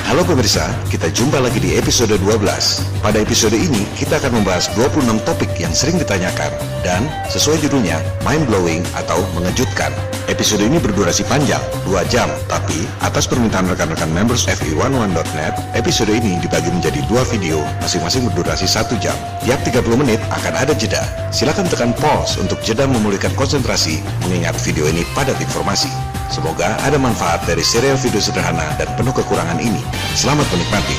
Halo pemirsa, kita jumpa lagi di episode 12. Pada episode ini, kita akan membahas 26 topik yang sering ditanyakan dan sesuai judulnya, mind-blowing atau mengejutkan. Episode ini berdurasi panjang, 2 jam, tapi atas permintaan rekan-rekan members fi11.net, episode ini dibagi menjadi 2 video, masing-masing berdurasi 1 jam. Tiap 30 menit akan ada jeda. Silakan tekan pause untuk jeda memulihkan konsentrasi, mengingat video ini padat informasi. Semoga ada manfaat dari serial video sederhana dan penuh kekurangan ini. Selamat menikmati.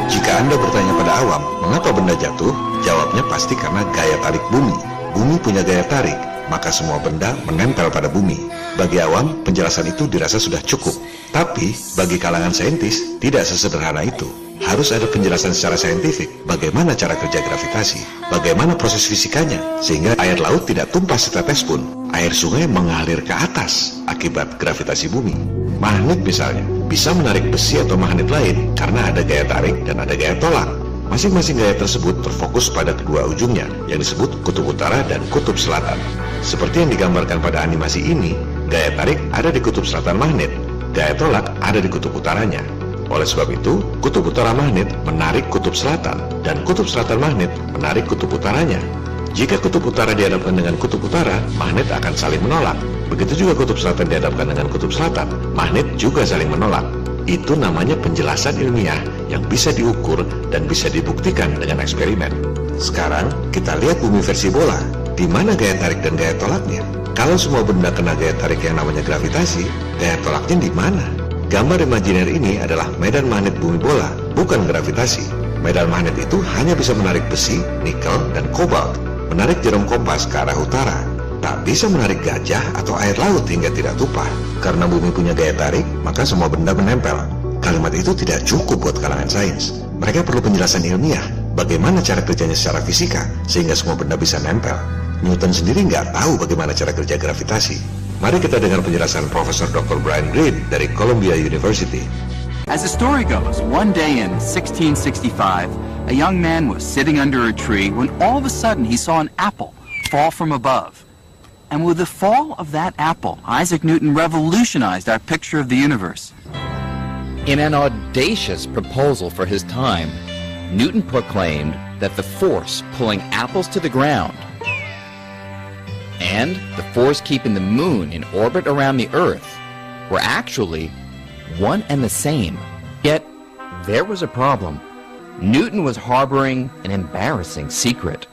Jika Anda bertanya pada awam, mengapa benda jatuh? Jawabnya pasti karena gaya tarik bumi. Bumi punya gaya tarik, maka semua benda menempel pada bumi. Bagi awam, penjelasan itu dirasa sudah cukup. Tapi, bagi kalangan saintis, tidak sesederhana itu. Harus ada penjelasan secara saintifik bagaimana cara kerja gravitasi, bagaimana proses fisikanya, sehingga air laut tidak tumpah setetes pun. Air sungai mengalir ke atas akibat gravitasi bumi. Magnet misalnya, bisa menarik besi atau magnet lain karena ada gaya tarik dan ada gaya tolak. Masing-masing gaya tersebut terfokus pada kedua ujungnya, yang disebut kutub utara dan kutub selatan. Seperti yang digambarkan pada animasi ini, gaya tarik ada di kutub selatan magnet, gaya tolak ada di kutub utaranya. Oleh sebab itu, kutub utara magnet menarik kutub selatan, dan kutub selatan magnet menarik kutub utaranya. Jika kutub utara dihadapkan dengan kutub utara, magnet akan saling menolak. Begitu juga kutub selatan dihadapkan dengan kutub selatan, magnet juga saling menolak. Itu namanya penjelasan ilmiah yang bisa diukur dan bisa dibuktikan dengan eksperimen. Sekarang, kita lihat bumi versi bola. Di mana gaya tarik dan gaya tolaknya? Kalau semua benda kena gaya tarik yang namanya gravitasi, gaya tolaknya di mana? Gambar imajiner ini adalah medan magnet bumi bola, bukan gravitasi. Medan magnet itu hanya bisa menarik besi, nikel, dan kobalt, menarik jarum kompas ke arah utara. Tak bisa menarik gajah atau air laut hingga tidak tumpah. Karena bumi punya gaya tarik, maka semua benda menempel. Kalimat itu tidak cukup buat kalangan sains. Mereka perlu penjelasan ilmiah, bagaimana cara kerjanya secara fisika, sehingga semua benda bisa nempel. Newton sendiri nggak tahu bagaimana cara kerja gravitasi. Mari kita dengar penjelasan Profesor Dr. Brian Greene dari Columbia University. As the story goes, one day in 1665, a young man was sitting under a tree when all of a sudden he saw an apple fall from above. And with the fall of that apple, Isaac Newton revolutionized our picture of the universe. In an audacious proposal for his time, Newton proclaimed that the force pulling apples to the ground and the force keeping the moon in orbit around the Earth were actually one and the same. Yet, there was a problem. Newton was harboring an embarrassing secret.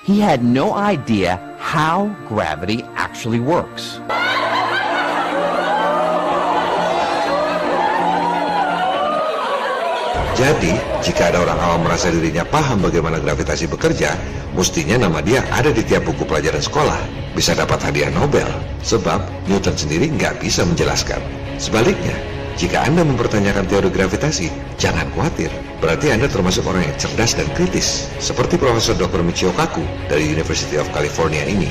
He had no idea how gravity actually works. Jadi, jika ada orang awam merasa dirinya paham bagaimana gravitasi bekerja, mestinya nama dia ada di tiap buku pelajaran sekolah, bisa dapat hadiah Nobel, sebab Newton sendiri nggak bisa menjelaskan. Sebaliknya, jika Anda mempertanyakan teori gravitasi, jangan khawatir, berarti Anda termasuk orang yang cerdas dan kritis, seperti Profesor Dr. Michio Kaku dari University of California ini.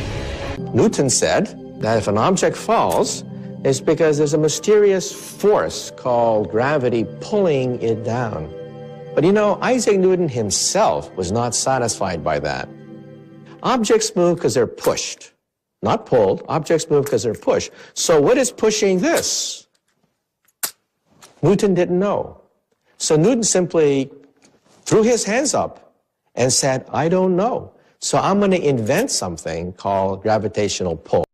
Newton said that if an object falls, it's because there's a mysterious force called gravity pulling it down. But you know, Isaac Newton himself was not satisfied by that. Objects move because they're pushed, not pulled. Objects move because they're pushed. So what is pushing this? Newton didn't know. So Newton simply threw his hands up and said, I don't know. So I'm going to invent something called gravitational pull.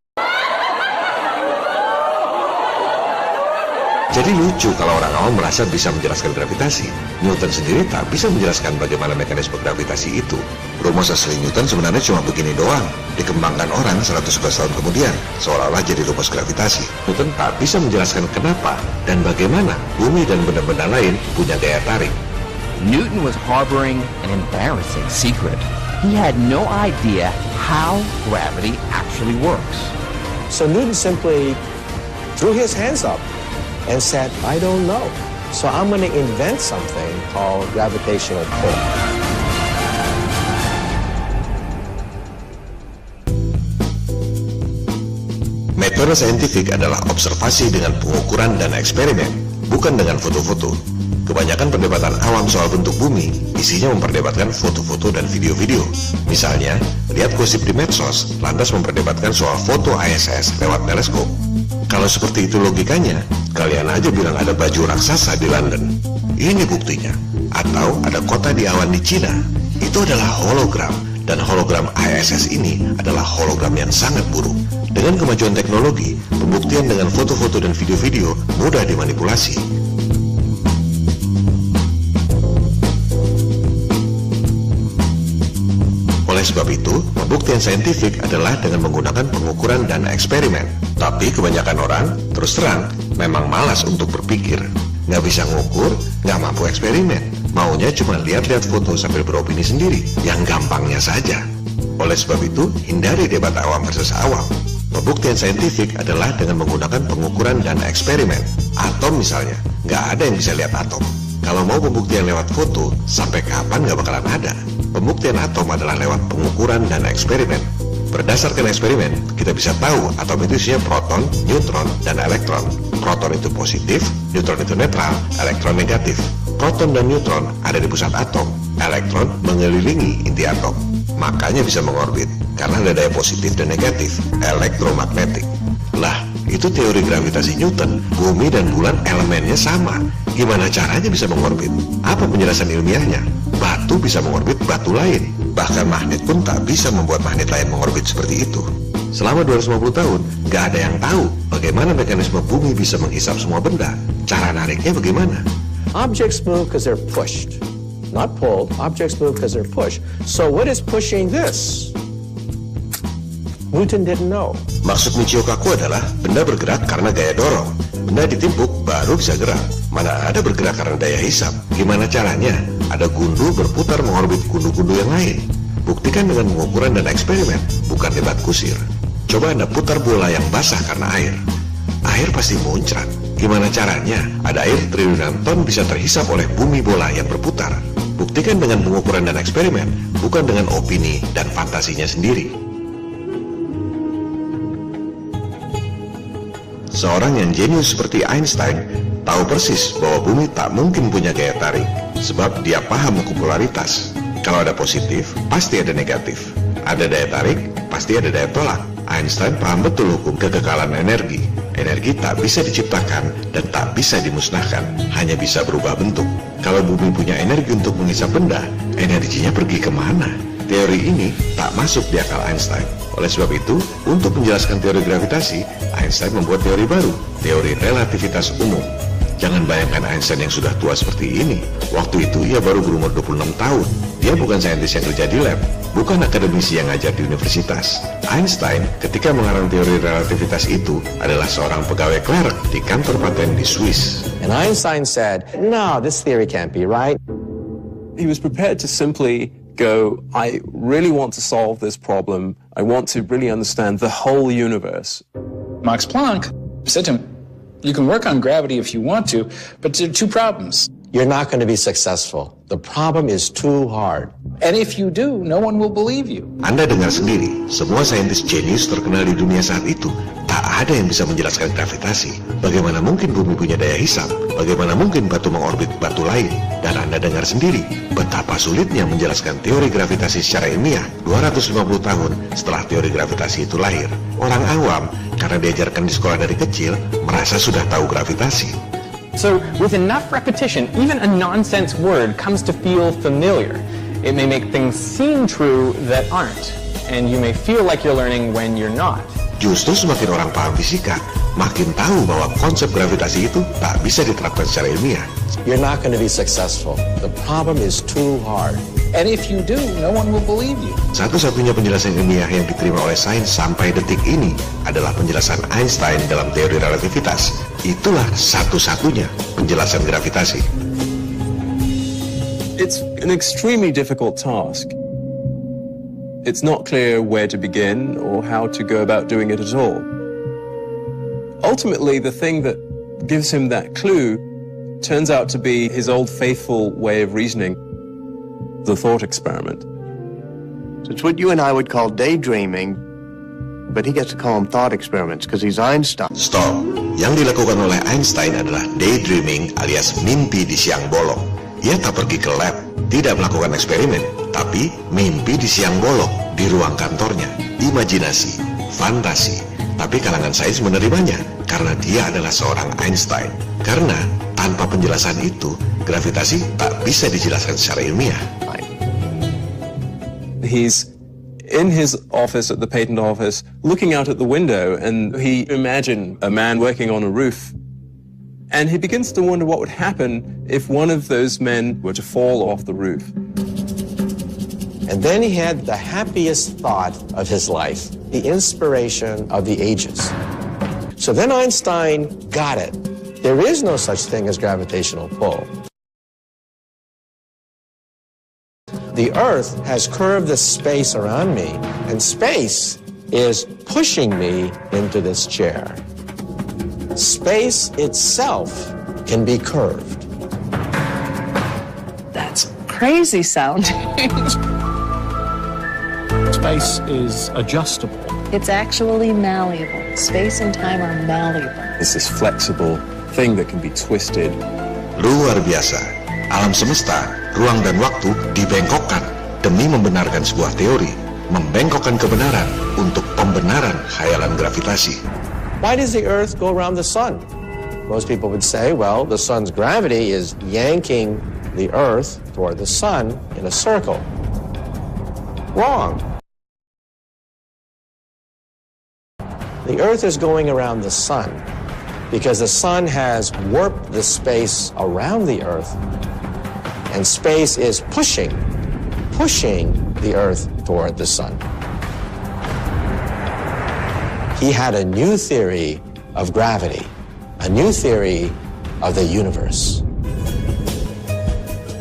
Jadi lucu kalau orang awam merasa bisa menjelaskan gravitasi. Newton sendiri tak bisa menjelaskan bagaimana mekanisme gravitasi itu. Rumus asli Newton sebenarnya cuma begini doang, dikembangkan orang 111 tahun kemudian, seolah-olah jadi rumus gravitasi. Newton tak bisa menjelaskan kenapa dan bagaimana bumi dan benda-benda lain punya gaya tarik. Newton was harboring an embarrassing secret. He had no idea how gravity actually works. So Newton simply threw his hands up and said, I don't know. So I'm going to invent something called gravitational pull. Metode saintifik adalah observasi dengan pengukuran dan eksperimen, bukan dengan foto-foto. Kebanyakan perdebatan awam soal bentuk bumi isinya memperdebatkan foto-foto dan video-video. Misalnya, lihat gosip di medsos lantas memperdebatkan soal foto ISS lewat teleskop. Kalau seperti itu logikanya, kalian aja bilang ada baju raksasa di London. Ini buktinya. Atau ada kota di awan di Cina. Itu adalah hologram. Dan hologram ISS ini adalah hologram yang sangat buruk. Dengan kemajuan teknologi, pembuktian dengan foto-foto dan video-video mudah dimanipulasi. Oleh sebab itu, pembuktian saintifik adalah dengan menggunakan pengukuran dan eksperimen. Tapi kebanyakan orang, terus terang, memang malas untuk berpikir. Nggak bisa ngukur, nggak mampu eksperimen. Maunya cuma lihat-lihat foto sambil beropini sendiri, yang gampangnya saja. Oleh sebab itu, hindari debat awam versus awam. Pembuktian saintifik adalah dengan menggunakan pengukuran dan eksperimen. Atom misalnya, nggak ada yang bisa lihat atom. Kalau mau pembuktian lewat foto, sampai kapan nggak bakalan ada. Pembuktian atom adalah lewat pengukuran dan eksperimen. Berdasarkan eksperimen, kita bisa tahu atom itu isinya proton, neutron, dan elektron. Proton itu positif, neutron itu netral, elektron negatif. Proton dan neutron ada di pusat atom, elektron mengelilingi inti atom. Makanya bisa mengorbit, karena ada daya positif dan negatif, elektromagnetik. Lah, itu teori gravitasi Newton. Bumi dan bulan elemennya sama. Gimana caranya bisa mengorbit? Apa penjelasan ilmiahnya? Batu bisa mengorbit batu lain. Bahkan magnet pun tak bisa membuat magnet lain mengorbit seperti itu. Selama 250 tahun, nggak ada yang tahu bagaimana mekanisme bumi bisa menghisap semua benda. Cara nariknya bagaimana? Objects move because they're pushed, not pulled. Objects move because they're pushed. So what is pushing this? Newton didn't know. Maksud Michio Kaku adalah benda bergerak karena gaya dorong. Benda ditimpuk baru bisa gerak. Mana ada bergerak karena daya hisap. Gimana caranya? Ada gundu berputar mengorbit gundu-gundu yang lain. Buktikan dengan pengukuran dan eksperimen, bukan debat kusir. Coba Anda putar bola yang basah karena air. Air pasti muncrat. Gimana caranya? Ada air triliunan ton bisa terhisap oleh bumi bola yang berputar. Buktikan dengan pengukuran dan eksperimen, bukan dengan opini dan fantasinya sendiri. Seorang yang jenius seperti Einstein tahu persis bahwa bumi tak mungkin punya gaya tarik, sebab dia paham hukum polaritas. Kalau ada positif, pasti ada negatif. Ada daya tarik, pasti ada daya tolak. Einstein paham betul hukum kekekalan energi. Energi tak bisa diciptakan dan tak bisa dimusnahkan, hanya bisa berubah bentuk. Kalau bumi punya energi untuk menghisap benda, energinya pergi kemana? Teori ini tak masuk di akal Einstein. Oleh sebab itu, untuk menjelaskan teori gravitasi, Einstein membuat teori baru, teori relativitas umum. Jangan bayangkan Einstein yang sudah tua seperti ini. Waktu itu ia baru berumur 26 tahun. Dia bukan saintis yang kerja di lab, bukan akademisi yang ngajar di universitas. Einstein ketika mengarang teori relativitas itu adalah seorang pegawai clerk di kantor paten di Swiss. And Einstein said, no, this theory can't be right. He was prepared to simply go, I really want to solve this problem. I want to really understand the whole universe. Max Planck said to him, you can work on gravity if you want to, but there are two problems. You're not going to be successful. The problem is too hard. And if you do, no one will believe you. Anda dengar sendiri, semua saintis jenius terkenal di dunia saat itu, tak ada yang bisa menjelaskan gravitasi. Bagaimana mungkin bumi punya daya hisap? Bagaimana mungkin batu mengorbit batu lain? Dan Anda dengar sendiri, betapa sulitnya menjelaskan teori gravitasi secara ilmiah 250 tahun setelah teori gravitasi itu lahir. Orang awam, karena diajarkan di sekolah dari kecil, merasa sudah tahu gravitasi. So, with enough repetition, even a nonsense word comes to feel familiar. It may make things seem true that aren't, and you may feel like you're learning when you're not. Justru semakin orang paham fisika, makin tahu bahwa konsep gravitasi itu tak bisa diterapkan secara ilmiah. You're not going to be successful. The problem is too hard. And if you do, no one will believe you. Satu-satunya penjelasan ilmiah yang diterima oleh sains sampai detik ini adalah penjelasan Einstein dalam teori relativitas. Itulah satu-satunya penjelasan gravitasi. It's an extremely difficult task. It's not clear where to begin or how to go about doing it at all. Ultimately, the thing that gives him that clue turns out to be his old faithful way of reasoning, the thought experiment. So it's what you and I would call daydreaming, but he gets to call them thought experiments because he's Einstein. Stop. Yang dilakukan oleh Einstein adalah daydreaming alias mimpi di siang bolong. Ia tak pergi ke lab, tidak melakukan eksperimen, tapi mimpi di siang bolong di ruang kantornya. Imajinasi, fantasi. Tapi kalangan sains menerimanya karena dia adalah seorang Einstein. Karena tanpa penjelasan itu, gravitasi tak bisa dijelaskan secara ilmiah. He's in his office at the patent office, looking out at the window, and he imagined a man working on a roof. And he begins to wonder what would happen if one of those men were to fall off the roof. And then he had the happiest thought of his life, the inspiration of the ages. So then Einstein got it. There is no such thing as gravitational pull. The Earth has curved the space around me, and space is pushing me into this chair. Space itself can be curved. That's crazy sounding. Space is adjustable. It's actually malleable. Space and time are malleable. It's this flexible thing that can be twisted. Luar biasa. Alam semesta, ruang dan waktu dibengkokkan demi membenarkan sebuah teori, membengkokkan kebenaran untuk pembenaran khayalan gravitasi. Why does the Earth go around the sun? Most people would say, well, the sun's gravity is yanking the Earth toward the sun in a circle. Wrong. The Earth is going around the sun because the sun has warped the space around the Earth, and space is pushing the Earth toward the sun. He had a new theory of gravity, a new theory of the universe.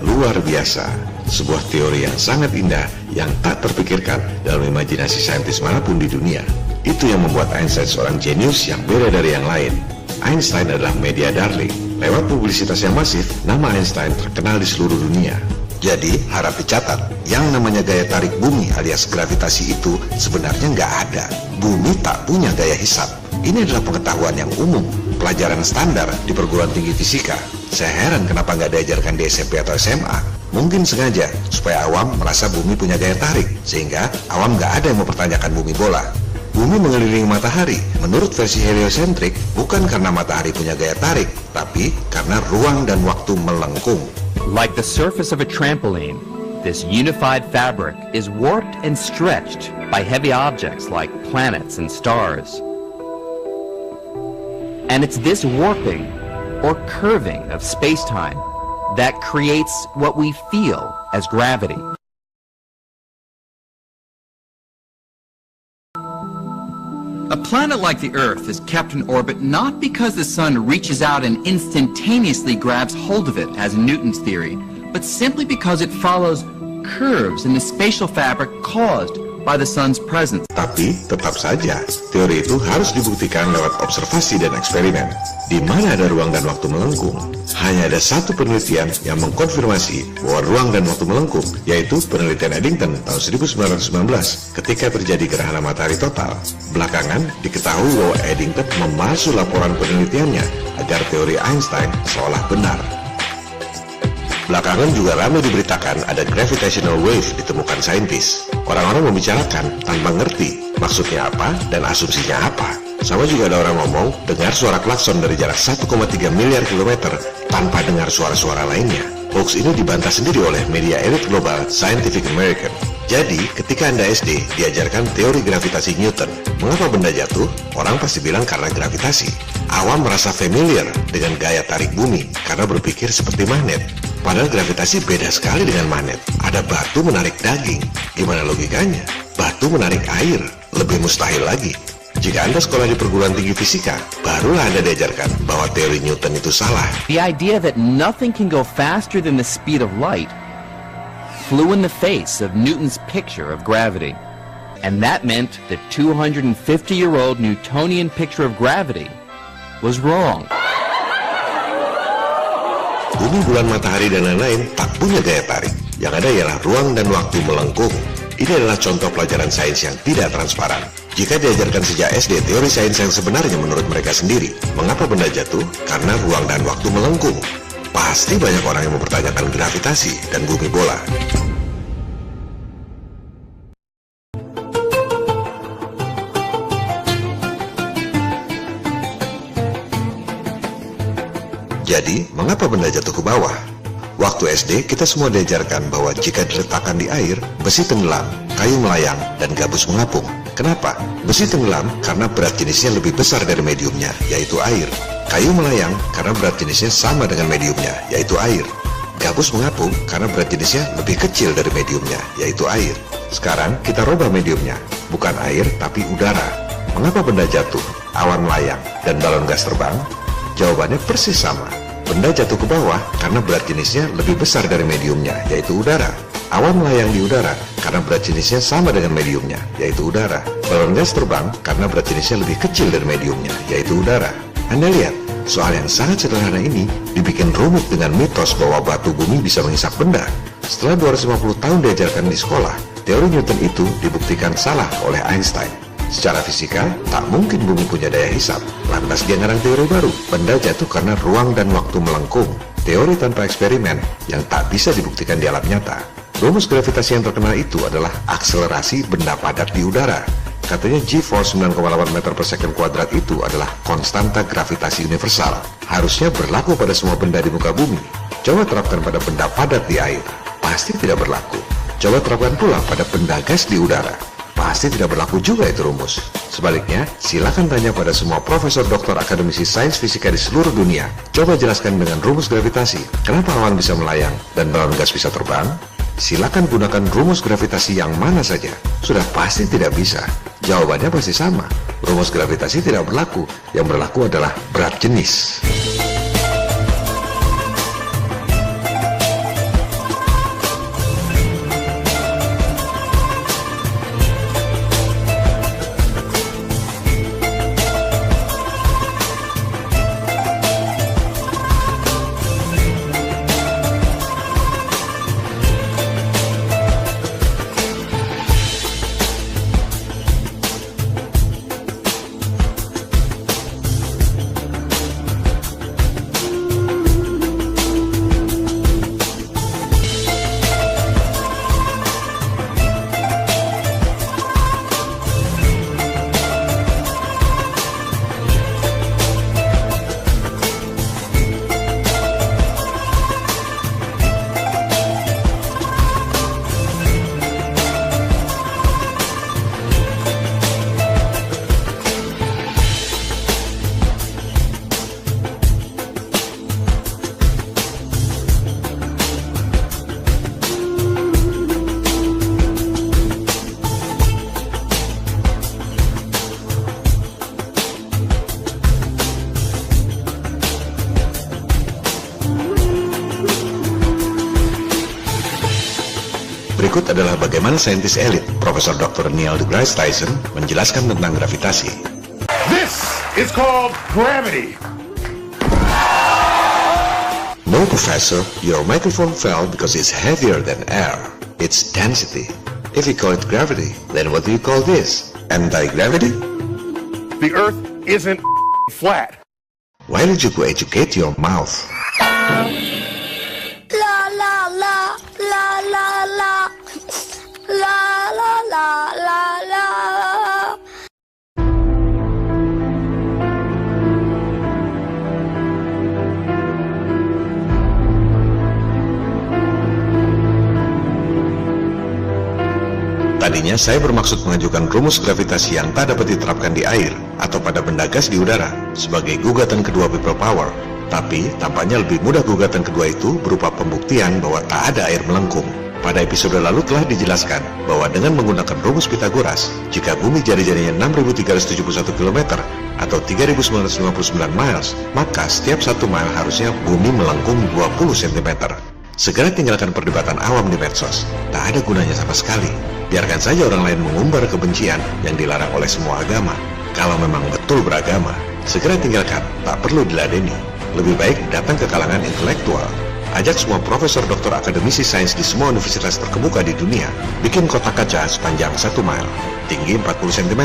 Luar biasa, sebuah teori yang sangat indah yang tak terpikirkan dalam imajinasi saintis manapun di dunia. Itu yang membuat Einstein seorang jenius yang beda dari yang lain. Einstein adalah media darling. Lewat publisitas yang masif, nama Einstein terkenal di seluruh dunia. Jadi, harap dicatat, yang namanya gaya tarik bumi alias gravitasi itu sebenarnya nggak ada. Bumi tak punya gaya hisap. Ini adalah pengetahuan yang umum, pelajaran standar di perguruan tinggi fisika. Saya heran kenapa nggak diajarkan di SMP atau SMA. Mungkin sengaja, supaya awam merasa bumi punya gaya tarik, sehingga awam nggak ada yang mempertanyakan bumi bola. Bumi mengelilingi matahari, menurut versi heliosentrik, bukan karena matahari punya gaya tarik, tapi karena ruang dan waktu melengkung. Like the surface of a trampoline, this unified fabric is warped and stretched by heavy objects like planets and stars. And it's this warping or curving of space-time that creates what we feel as gravity. A planet like the Earth is kept in orbit not because the sun reaches out and instantaneously grabs hold of it, as in Newton's theory, but simply because it follows curves in the spatial fabric caused by the sun's presence. Tapi tetap saja, teori itu harus dibuktikan lewat observasi dan eksperimen. Di mana ada ruang dan waktu melengkung, hanya ada satu penelitian yang mengkonfirmasi bahwa ruang dan waktu melengkung, yaitu penelitian Eddington tahun 1919 ketika terjadi gerhana matahari total. Belakangan diketahui bahwa Eddington memalsu laporan penelitiannya agar teori Einstein seolah benar. Belakangan juga ramai diberitakan ada gravitational wave ditemukan saintis. Orang-orang membicarakan tanpa ngerti maksudnya apa dan asumsinya apa. Sama juga ada orang ngomong dengar suara klakson dari jarak 1,3 miliar kilometer tanpa dengar suara-suara lainnya. Hoax ini dibantah sendiri oleh media elit global Scientific American. Jadi, ketika Anda SD diajarkan teori gravitasi Newton, mengapa benda jatuh? Orang pasti bilang karena gravitasi. Awam merasa familiar dengan gaya tarik bumi karena berpikir seperti magnet. Padahal gravitasi beda sekali dengan magnet. Ada batu menarik daging. Gimana logikanya? Batu menarik air. Lebih mustahil lagi. Jika Anda sekolah di perguruan tinggi fisika, barulah Anda diajarkan bahwa teori Newton itu salah. The idea that nothing can go faster than the speed of light flew in the face of Newton's picture of gravity. And that meant the 250-year-old Newtonian picture of gravity was wrong. Bumi, bulan, matahari, dan lain-lain tak punya gaya tarik. Yang ada ialah ruang dan waktu melengkung. Ini adalah contoh pelajaran sains yang tidak transparan. Jika diajarkan sejak SD teori sains yang sebenarnya menurut mereka sendiri, mengapa benda jatuh? Karena ruang dan waktu melengkung. Pasti banyak orang yang mempertanyakan gravitasi dan bumi bola. Jadi, mengapa benda jatuh ke bawah? Waktu SD, kita semua diajarkan bahwa jika diletakkan di air, besi tenggelam, kayu melayang, dan gabus mengapung. Kenapa? Besi tenggelam karena berat jenisnya lebih besar dari mediumnya, yaitu air. Kayu melayang karena berat jenisnya sama dengan mediumnya, yaitu air. Gabus mengapung karena berat jenisnya lebih kecil dari mediumnya, yaitu air. Sekarang kita rubah mediumnya, bukan air tapi udara. Mengapa benda jatuh, awan melayang, dan balon gas terbang? Jawabannya persis sama. Benda jatuh ke bawah karena berat jenisnya lebih besar dari mediumnya, yaitu udara. Awan melayang di udara karena berat jenisnya sama dengan mediumnya, yaitu udara. Balon gas terbang karena berat jenisnya lebih kecil dari mediumnya, yaitu udara. Anda lihat, soal yang sangat sederhana ini dibikin rumit dengan mitos bahwa batu bumi bisa menghisap benda. Setelah 250 tahun diajarkan di sekolah, teori Newton itu dibuktikan salah oleh Einstein. Secara fisika, tak mungkin bumi punya daya hisap. Lantas dia ngarang teori baru, benda jatuh karena ruang dan waktu melengkung. Teori tanpa eksperimen yang tak bisa dibuktikan di alam nyata. Rumus gravitasi yang terkenal itu adalah akselerasi benda padat di udara. Katanya G-force 9,8 meter per second kuadrat itu adalah konstanta gravitasi universal. Harusnya berlaku pada semua benda di muka bumi. Coba terapkan pada benda padat di air, pasti tidak berlaku. Coba terapkan pula pada benda gas di udara, pasti tidak berlaku juga itu rumus. Sebaliknya, silakan tanya pada semua profesor, doktor, akademisi sains fisika di seluruh dunia. Coba jelaskan dengan rumus gravitasi, kenapa awan bisa melayang dan balon gas bisa terbang? Silakan gunakan rumus gravitasi yang mana saja, sudah pasti tidak bisa. Jawabannya pasti sama. Rumus gravitasi tidak berlaku, yang berlaku adalah berat jenis. Berikut adalah bagaimana saintis elit, Profesor Dr. Neil deGrasse Tyson, menjelaskan tentang gravitasi. This is called gravity. No, Professor, your microphone fell because it's heavier than air. It's density. If you call it gravity, then what do you call this? Anti-gravity? The Earth isn't flat. Why did you educate your mouth? La la la la la la la la la la la. Tadinya saya bermaksud mengajukan rumus gravitasi yang tak dapat diterapkan di air atau pada benda gas di udara sebagai gugatan kedua people power. Tapi tampaknya lebih mudah gugatan kedua itu berupa pembuktian bahwa tak ada air melengkung. Pada episode lalu telah dijelaskan bahwa dengan menggunakan rumus Pythagoras, jika bumi jari-jarinya 6.371 km atau 3.959 miles, maka setiap 1 mile harusnya bumi melengkung 20 cm. Segera tinggalkan perdebatan awam di medsos, tak ada gunanya sama sekali. Biarkan saja orang lain mengumbar kebencian yang dilarang oleh semua agama. Kalau memang betul beragama, segera tinggalkan, tak perlu diladeni. Lebih baik datang ke kalangan intelektual. Ajak semua profesor, doktor, akademisi sains di semua universitas terkemuka di dunia, bikin kotak kaca sepanjang 1 mil, tinggi 40 cm,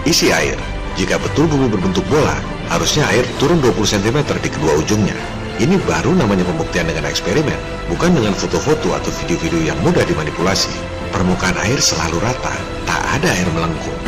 isi air. Jika betul bumi berbentuk bola, harusnya air turun 20 cm di kedua ujungnya. Ini baru namanya pembuktian dengan eksperimen, bukan dengan foto-foto atau video-video yang mudah dimanipulasi. Permukaan air selalu rata, tak ada air melengkung.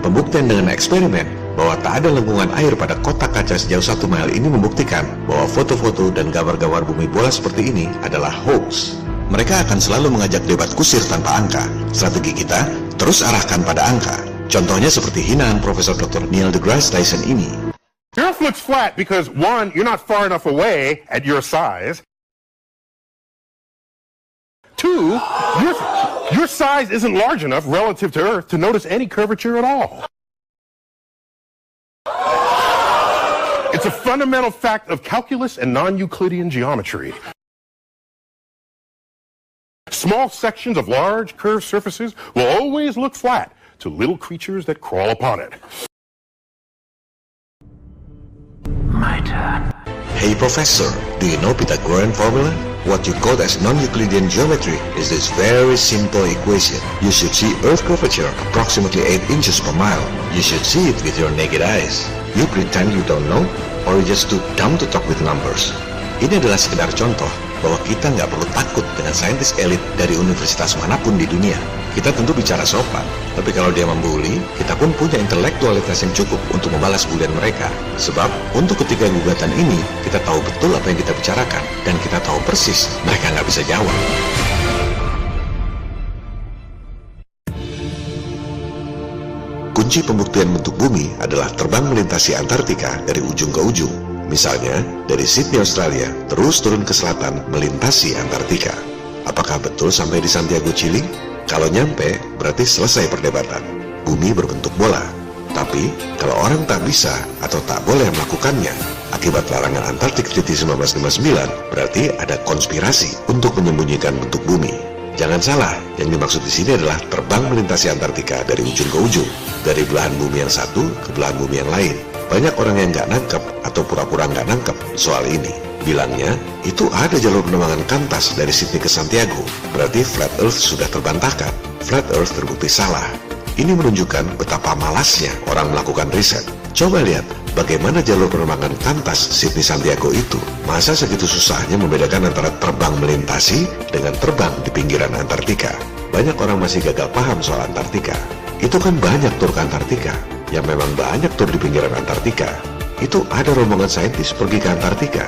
Pembuktian dengan eksperimen bahwa tak ada lengkungan air pada kotak kaca sejauh 1 mil ini membuktikan bahwa foto-foto dan gambar-gambar bumi bola seperti ini adalah hoax. Mereka akan selalu mengajak debat kusir tanpa angka. Strategi kita terus arahkan pada angka. Contohnya seperti hinaan Profesor Dr. Neil deGrasse Tyson ini. The Earth looks flat because, one, you're not far enough away at your size. Two, your size isn't large enough relative to Earth to notice any curvature at all. It's a fundamental fact of calculus and non-Euclidean geometry. Small sections of large curved surfaces will always look flat to little creatures that crawl upon it. My turn. Hey Professor, do you know Pythagorean formula? What you call as non-Euclidean geometry is this very simple equation. You should see Earth curvature approximately 8 inches per mile. You should see it with your naked eyes. You pretend you don't know, or you just too dumb to talk with numbers. Ini adalah sekedar contoh bahwa kita nggak perlu takut dengan saintis elit dari universitas manapun di dunia. Kita tentu bicara sopan, tapi kalau dia membuli, kita pun punya intelektualitas yang cukup untuk membalas bulian mereka. Sebab, untuk ketiga gugatan ini, kita tahu betul apa yang kita bicarakan, dan kita tahu persis mereka nggak bisa jawab. Kunci pembuktian bentuk bumi adalah terbang melintasi Antartika dari ujung ke ujung. Misalnya, dari Sydney, Australia, terus turun ke selatan melintasi Antartika. Apakah betul sampai di Santiago, Chili? Kalau nyampe, berarti selesai perdebatan. Bumi berbentuk bola. Tapi, kalau orang tak bisa atau tak boleh melakukannya, akibat larangan Antartik Treaty 1959, berarti ada konspirasi untuk menyembunyikan bentuk bumi. Jangan salah, yang dimaksud di sini adalah terbang melintasi Antartika dari ujung ke ujung, dari belahan bumi yang satu ke belahan bumi yang lain. Banyak orang yang nggak nangkep atau pura-pura nggak nangkep soal ini. Bilangnya, itu ada jalur penerbangan kantas dari Sydney ke Santiago. Berarti Flat Earth sudah terbantahkan. Flat Earth terbukti salah. Ini menunjukkan betapa malasnya orang melakukan riset. Coba lihat bagaimana jalur penerbangan kantas Sydney Santiago itu. Masa segitu susahnya membedakan antara terbang melintasi dengan terbang di pinggiran Antartika. Banyak orang masih gagal paham soal Antartika. Itu kan banyak tur ke Antartika. Yang memang banyak tur di pinggiran Antartika. Itu ada rombongan saintis pergi ke Antartika.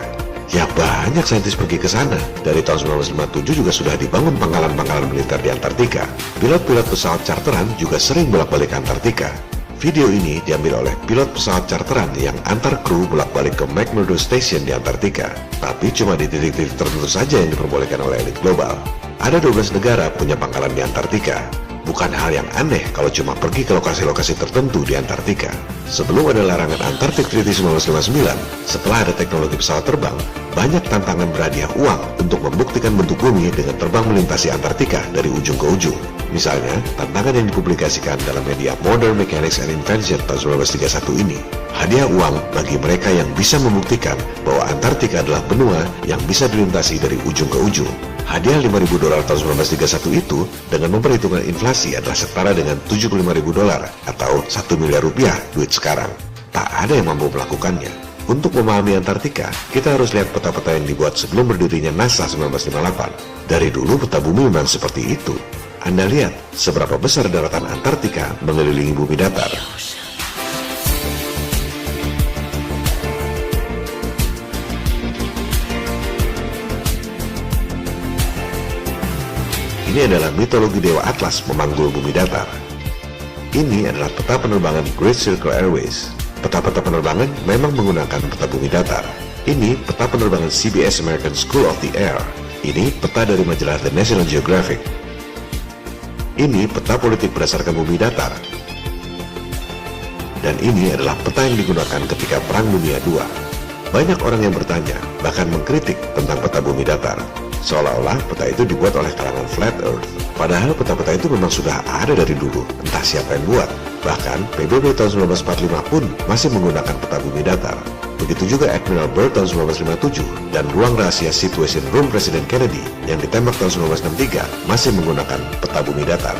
Ya banyak saintis pergi ke sana. Dari tahun 1957 juga sudah dibangun pangkalan-pangkalan militer di Antartika. Pilot-pilot pesawat charteran juga sering bolak-balik ke Antartika. Video ini diambil oleh pilot pesawat charteran yang antar kru bolak-balik ke McMurdo Station di Antartika. Tapi cuma di titik-titik tertentu saja yang diperbolehkan oleh elit global. Ada 12 negara punya pangkalan di Antartika. Bukan hal yang aneh kalau cuma pergi ke lokasi-lokasi tertentu di Antartika. Sebelum ada larangan Antartik Treaty 1959, setelah ada teknologi pesawat terbang, banyak tantangan berhadiah uang untuk membuktikan bentuk bumi dengan terbang melintasi Antartika dari ujung ke ujung. Misalnya, tantangan yang dipublikasikan dalam media Modern Mechanics and Invention tahun 1931 ini. Hadiah uang bagi mereka yang bisa membuktikan bahwa Antartika adalah benua yang bisa dilintasi dari ujung ke ujung. Hadiah $5.000 tahun 1931 itu dengan memperhitungkan inflasi adalah setara dengan $75.000 atau 1 miliar rupiah duit sekarang. Tak ada yang mampu melakukannya. Untuk memahami Antartika, kita harus lihat peta-peta yang dibuat sebelum berdirinya NASA 1958. Dari dulu peta bumi memang seperti itu. Anda lihat seberapa besar daratan Antartika mengelilingi bumi datar. Ini adalah mitologi Dewa Atlas memanggul bumi datar. Ini adalah peta penerbangan Great Circle Airways. Peta-peta penerbangan memang menggunakan peta bumi datar. Ini peta penerbangan CBS American School of the Air. Ini peta dari majalah The National Geographic. Ini peta politik berdasarkan bumi datar. Dan ini adalah peta yang digunakan ketika Perang Dunia II. Banyak orang yang bertanya, bahkan mengkritik tentang peta bumi datar. seolah-olah peta itu dibuat oleh kalangan Flat Earth. Padahal peta-peta itu memang sudah ada dari dulu, entah siapa yang buat. Bahkan PBB tahun 1945 pun masih menggunakan peta bumi datar. Begitu juga Admiral Byrd tahun 1957 dan ruang rahasia Situation Room Presiden Kennedy yang ditembak tahun 1963 masih menggunakan peta bumi datar.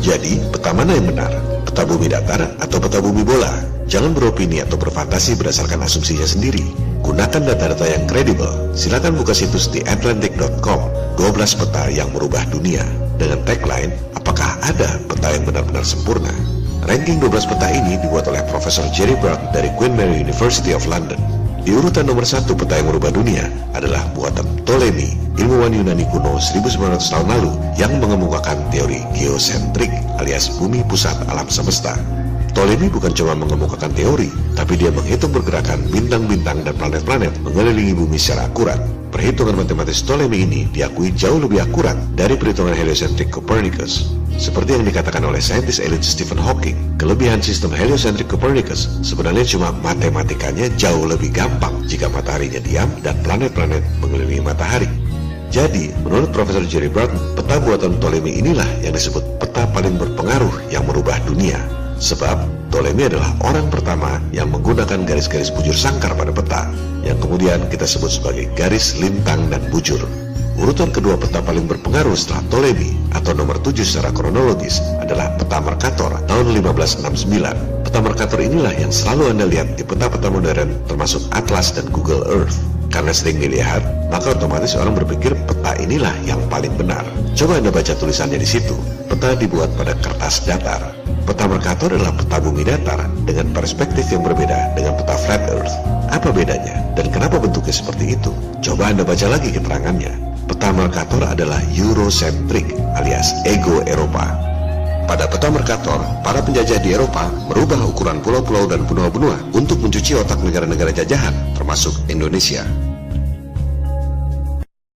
Jadi, peta mana yang benar? Peta bumi datar atau peta bumi bola? Jangan beropini atau berfantasi berdasarkan asumsinya sendiri. Gunakan data-data yang kredibel. Silakan buka situs di atlantic.com 12 peta yang merubah dunia. Dengan tagline, apakah ada peta yang benar-benar sempurna? Ranking 12 peta ini dibuat oleh Profesor Jerry Broughton dari Queen Mary University of London. Di urutan nomor 1 peta yang merubah dunia adalah buatan Ptolemy, ilmuwan Yunani kuno 1900 tahun lalu yang mengemukakan teori geosentrik alias bumi pusat alam semesta. Ptolemy bukan cuma mengemukakan teori, tapi dia menghitung pergerakan bintang-bintang dan planet-planet mengelilingi bumi secara akurat. Perhitungan matematis Ptolemy ini diakui jauh lebih akurat dari perhitungan heliosentrik Copernicus. Seperti yang dikatakan oleh saintis elit Stephen Hawking, kelebihan sistem heliosentrik Copernicus sebenarnya cuma matematikanya jauh lebih gampang jika mataharinya diam dan planet-planet mengelilingi matahari. Jadi, menurut Profesor Jerry Broughton, peta buatan Ptolemy inilah yang disebut peta paling berpengaruh yang merubah dunia. Sebab, Ptolemy adalah orang pertama yang menggunakan garis-garis bujur sangkar pada peta, yang kemudian kita sebut sebagai garis lintang dan bujur. Urutan kedua peta paling berpengaruh setelah Ptolemy atau nomor 7 secara kronologis adalah peta Mercator tahun 1569. Peta Mercator inilah yang selalu Anda lihat di peta-peta modern termasuk Atlas dan Google Earth. Karena sering dilihat, maka otomatis orang berpikir peta inilah yang paling benar. Coba Anda baca tulisannya di situ. Peta dibuat pada kertas datar. Peta Mercator adalah peta bumi datar dengan perspektif yang berbeda dengan peta Flat Earth. Apa bedanya? Dan kenapa bentuknya seperti itu? Coba Anda baca lagi keterangannya. Peta Mercator adalah Eurocentric alias ego Eropa. Pada peta Mercator, para penjajah di Eropa merubah ukuran pulau-pulau dan benua-benua untuk mencuci otak negara-negara jajahan, termasuk Indonesia.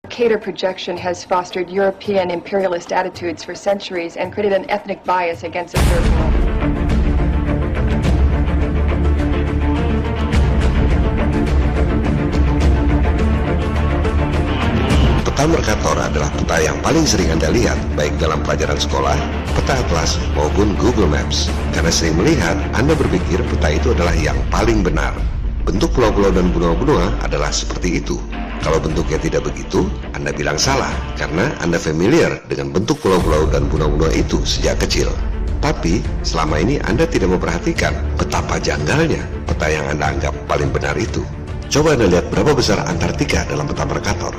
Mercator projection has fostered European imperialist attitudes for centuries and created an ethnic bias against a third world. Peta Mercator adalah peta yang paling sering Anda lihat, baik dalam pelajaran sekolah, peta atlas, maupun Google Maps. Karena sering melihat, Anda berpikir peta itu adalah yang paling benar. Bentuk pulau-pulau dan benua-benua adalah seperti itu. Kalau bentuknya tidak begitu, Anda bilang salah, karena Anda familiar dengan bentuk pulau-pulau dan benua-benua itu sejak kecil. Tapi, selama ini Anda tidak memperhatikan betapa janggalnya peta yang Anda anggap paling benar itu. Coba Anda lihat berapa besar Antartika dalam peta Mercator.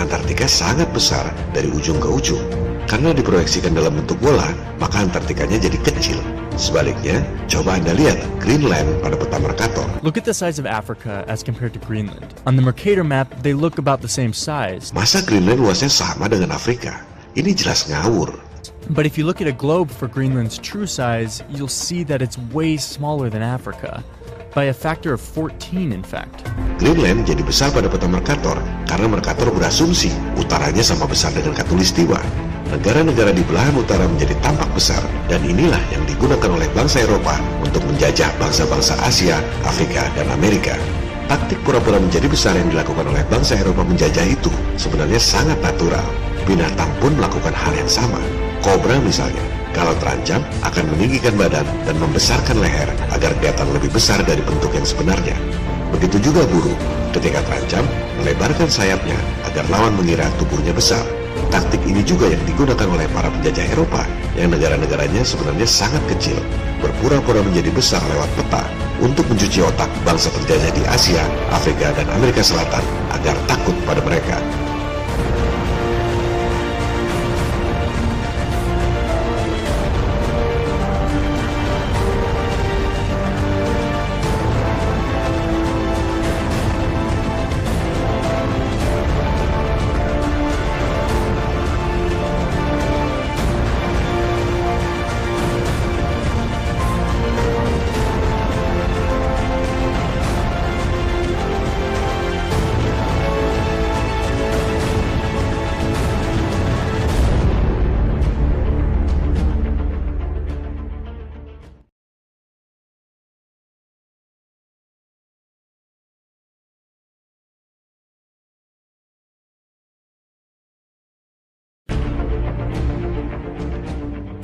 Antartika sangat besar dari ujung ke ujung. Karena diproyeksikan dalam bentuk bola, maka Antartikanya jadi kecil. Sebaliknya, coba Anda lihat Greenland pada peta Mercator. Look at the size of Africa as compared to Greenland. On the Mercator map, they look about the same size. Masa Greenland luasnya sama dengan Afrika? Ini jelas ngawur. But if you look at a globe for Greenland's true size, you'll see that it's way smaller than Africa. By a factor of 14, in fact. Greenland jadi besar pada peta Mercator karena Mercator berasumsi utaranya sama besar dengan Khatulistiwa. Negara-negara di belahan utara menjadi tampak besar, dan inilah yang digunakan oleh bangsa Eropa untuk menjajah bangsa-bangsa Asia, Afrika, dan Amerika. Taktik pura-pura menjadi besar yang dilakukan oleh bangsa Eropa menjajah itu sebenarnya sangat natural. Binatang pun melakukan hal yang sama. Kobra misalnya, kalau terancam akan meninggikan badan dan membesarkan leher agar kelihatan lebih besar dari bentuk yang sebenarnya. Begitu juga burung, ketika terancam melebarkan sayapnya agar lawan mengira tubuhnya besar. Taktik ini juga yang digunakan oleh para penjajah Eropa yang negara-negaranya sebenarnya sangat kecil, berpura-pura menjadi besar lewat peta untuk mencuci otak bangsa penjajah di Asia, Afrika, dan Amerika Selatan agar takut pada mereka.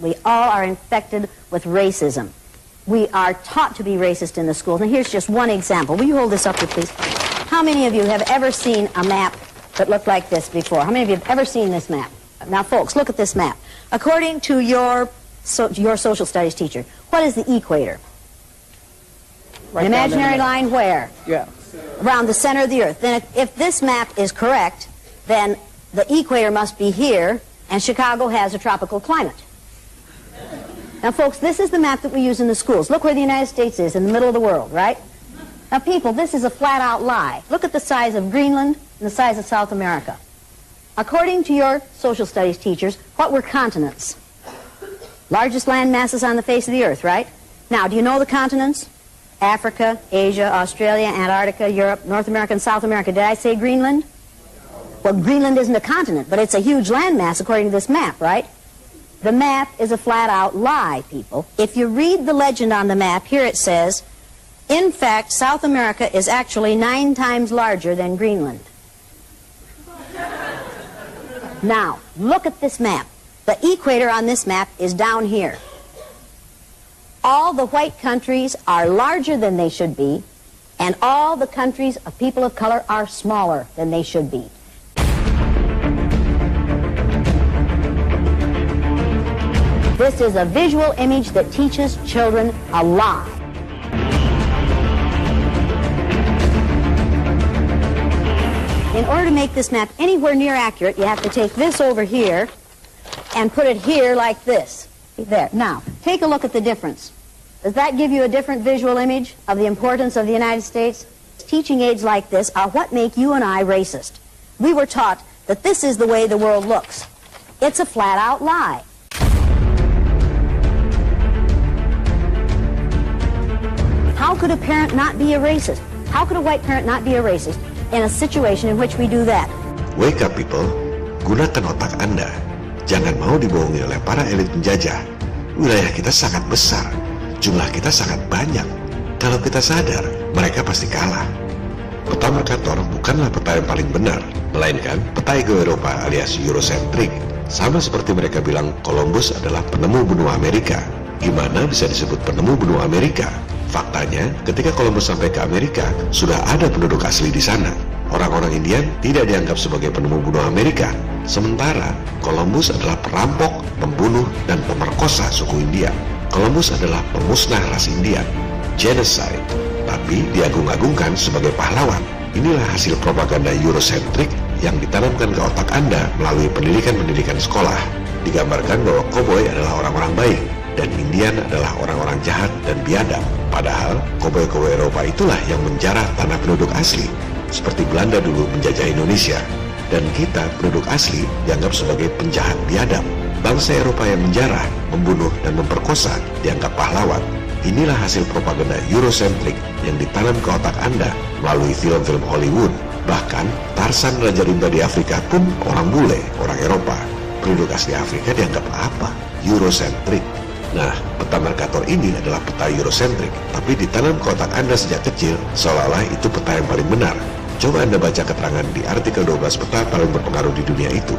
We all are infected with racism. We are taught to be racist in the schools. And here's just one example. Will you hold this up here, please? How many of you have ever seen a map that looked like this before? How many of you have ever seen this map? Now, folks, look at this map. According to your social studies teacher, what is the equator? Right, an imaginary line where? Yeah. Around the center of the Earth. Then if this map is correct, then the equator must be here, and Chicago has a tropical climate. Now, folks, this is the map that we use in the schools. Look where the United States is, in the middle of the world, right? Now, people, this is a flat-out lie. Look at the size of Greenland and the size of South America. According to your social studies teachers, what were continents? Largest land masses on the face of the Earth, right? Now, do you know the continents? Africa, Asia, Australia, Antarctica, Europe, North America, and South America. Did I say Greenland? Well, Greenland isn't a continent, but it's a huge landmass according to this map, right? The map is a flat-out lie, people. If you read the legend on the map, here it says, in fact, South America is actually 9 times larger than Greenland. Now, look at this map. The equator on this map is down here. All the white countries are larger than they should be, and all the countries of people of color are smaller than they should be. This is a visual image that teaches children a lie. In order to make this map anywhere near accurate, you have to take this over here and put it here like this. There. Now, take a look at the difference. Does that give you a different visual image of the importance of the United States? Teaching aids like this are what make you and I racist. We were taught that this is the way the world looks. It's a flat-out lie. How could a parent not be a racist? How could a white parent not be a racist in a situation in which we do that? Wake up, people. Gunakan otak Anda. Jangan mau dibohongi oleh para elit penjajah. Wilayah kita sangat besar. Jumlah kita sangat banyak. Kalau kita sadar, mereka pasti kalah. Peta Mercator bukanlah peta yang paling benar, melainkan peta ego Eropa alias Eurocentric. Sama seperti mereka bilang Columbus adalah penemu benua Amerika. Gimana bisa disebut penemu benua Amerika? Faktanya, ketika Columbus sampai ke Amerika, sudah ada penduduk asli di sana. Orang-orang Indian tidak dianggap sebagai penemu benua Amerika. Sementara, Columbus adalah perampok, pembunuh, dan pemerkosa suku India. Columbus adalah pemusnah ras Indian, genocide, tapi diagung-agungkan sebagai pahlawan. Inilah hasil propaganda Eurocentric yang ditanamkan ke otak Anda melalui pendidikan-pendidikan sekolah. Digambarkan bahwa koboi adalah orang-orang baik, dan Indian adalah orang-orang jahat dan biadab. Padahal, koboi-koboi Eropa itulah yang menjarah tanah penduduk asli, seperti Belanda dulu menjajah Indonesia. Dan kita, penduduk asli, dianggap sebagai penjahat biadab. Bangsa Eropa yang menjarah, membunuh, dan memperkosa dianggap pahlawan. Inilah hasil propaganda Eurocentric yang ditanam ke otak Anda melalui film-film Hollywood. Bahkan, Tarzan Raja Rimba di Afrika pun orang bule, orang Eropa. Penduduk asli Afrika dianggap apa? Eurocentric. Nah, peta Mercator ini adalah peta Eurocentric, tapi ditanam ke otak Anda sejak kecil, seolah-olah itu peta yang paling benar. Coba Anda baca keterangan di artikel 12 peta paling berpengaruh di dunia itu.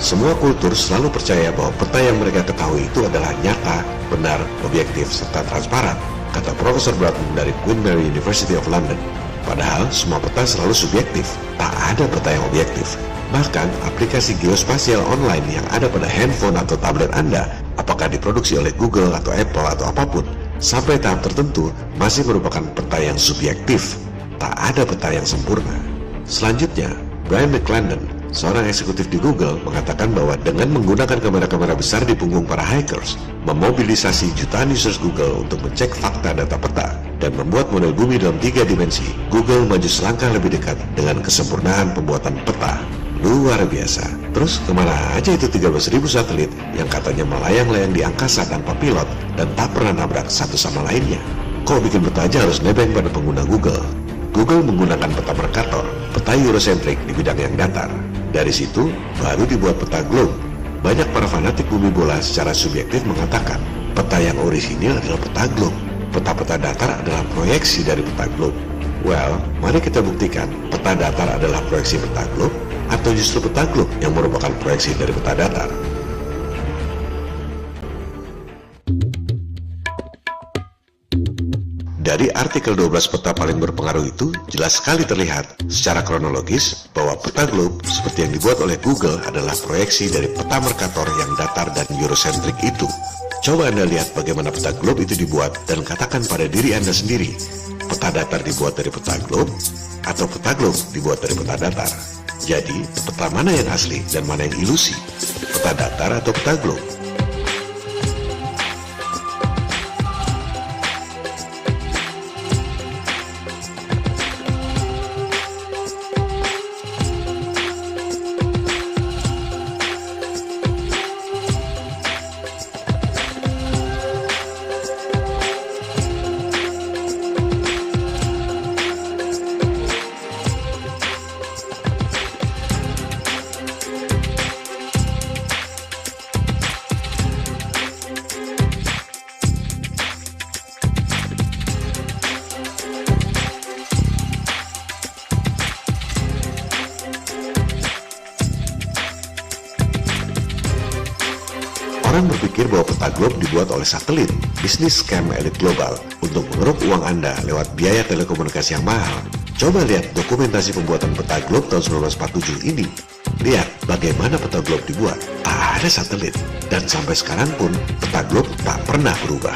Semua kultur selalu percaya bahwa peta yang mereka ketahui itu adalah nyata, benar, objektif, serta transparan, kata Profesor Bradman dari Queen Mary University of London. Padahal semua peta selalu subjektif, tak ada peta yang objektif. Bahkan aplikasi geospasial online yang ada pada handphone atau tablet Anda, apakah diproduksi oleh Google atau Apple atau apapun, sampai tahap tertentu masih merupakan peta yang subjektif. Tak ada peta yang sempurna. Selanjutnya, Brian McClendon, seorang eksekutif di Google, mengatakan bahwa dengan menggunakan kamera-kamera besar di punggung para hackers, memobilisasi jutaan users Google untuk mencek fakta data peta, dan membuat model bumi dalam 3 dimensi, Google maju selangkah lebih dekat dengan kesempurnaan pembuatan peta. Luar biasa. Terus kemana aja itu 13.000 satelit yang katanya melayang-layang di angkasa tanpa pilot dan tak pernah nabrak satu sama lainnya? Kok bikin peta aja harus nebeng pada pengguna Google? Google menggunakan peta Mercator, peta Eurocentric di bidang yang datar. Dari situ, baru dibuat peta globe. Banyak para fanatik bumi bola secara subjektif mengatakan, peta yang orisinil adalah peta globe. Peta-peta datar adalah proyeksi dari peta globe. Well, mari kita buktikan peta datar adalah proyeksi peta globe, atau justru peta globe yang merupakan proyeksi dari peta datar. Dari artikel 12 peta paling berpengaruh itu, jelas sekali terlihat secara kronologis bahwa peta globe seperti yang dibuat oleh Google adalah proyeksi dari peta Mercator yang datar dan Eurocentrik itu. Coba Anda lihat bagaimana peta globe itu dibuat dan katakan pada diri Anda sendiri, peta datar dibuat dari peta globe atau peta globe dibuat dari peta datar. Jadi, peta mana yang asli dan mana yang ilusi? Peta datar atau peta globe? Orang berpikir bahwa peta globe dibuat oleh satelit, bisnis scam elit global, untuk mengeruk uang Anda lewat biaya telekomunikasi yang mahal. Coba lihat dokumentasi pembuatan peta globe tahun 1947 ini. Lihat bagaimana peta globe dibuat. Tak ada satelit, dan sampai sekarang pun peta globe tak pernah berubah.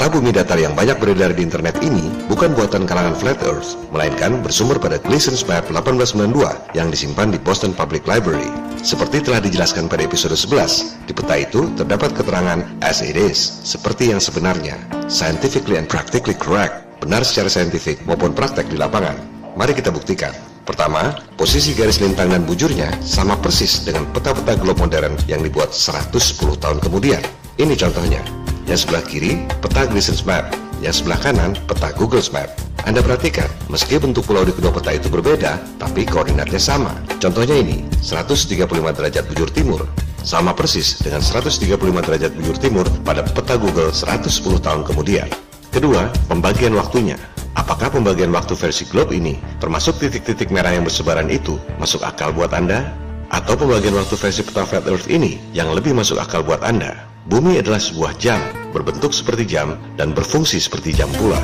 Peta bumi datar yang banyak beredar di internet ini bukan buatan kalangan Flat Earth, melainkan bersumber pada Gleason's Map 1892 yang disimpan di Boston Public Library. Seperti telah dijelaskan pada episode 11, di peta itu terdapat keterangan as it is, seperti yang sebenarnya, scientifically and practically correct, benar secara saintifik maupun praktek di lapangan. Mari kita buktikan. Pertama, posisi garis lintang dan bujurnya sama persis dengan peta-peta globe modern yang dibuat 110 tahun kemudian. Ini contohnya. Yang sebelah kiri, peta Gleason's Map. Yang sebelah kanan, peta Google's Map. Anda perhatikan, meski bentuk pulau di kedua peta itu berbeda, tapi koordinatnya sama. Contohnya ini, 135 derajat bujur timur. Sama persis dengan 135 derajat bujur timur pada peta Google 110 tahun kemudian. Kedua, pembagian waktunya. Apakah pembagian waktu versi globe ini, termasuk titik-titik merah yang bersebaran itu, masuk akal buat Anda? Atau pembagian waktu versi peta Flat Earth ini, yang lebih masuk akal buat Anda? Bumi adalah sebuah jam, berbentuk seperti jam, dan berfungsi seperti jam pula.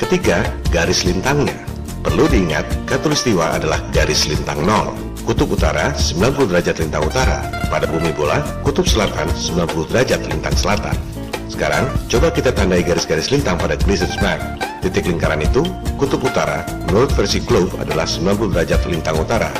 Ketiga, garis lintangnya. Perlu diingat, khatulistiwa adalah garis lintang 0. Kutub utara 90 derajat lintang utara. Pada bumi bola, kutub selatan 90 derajat lintang selatan. Sekarang, coba kita tandai garis-garis lintang pada Gleason's Map. Titik lingkaran itu, kutub utara, menurut versi globe adalah 90 derajat lintang utara.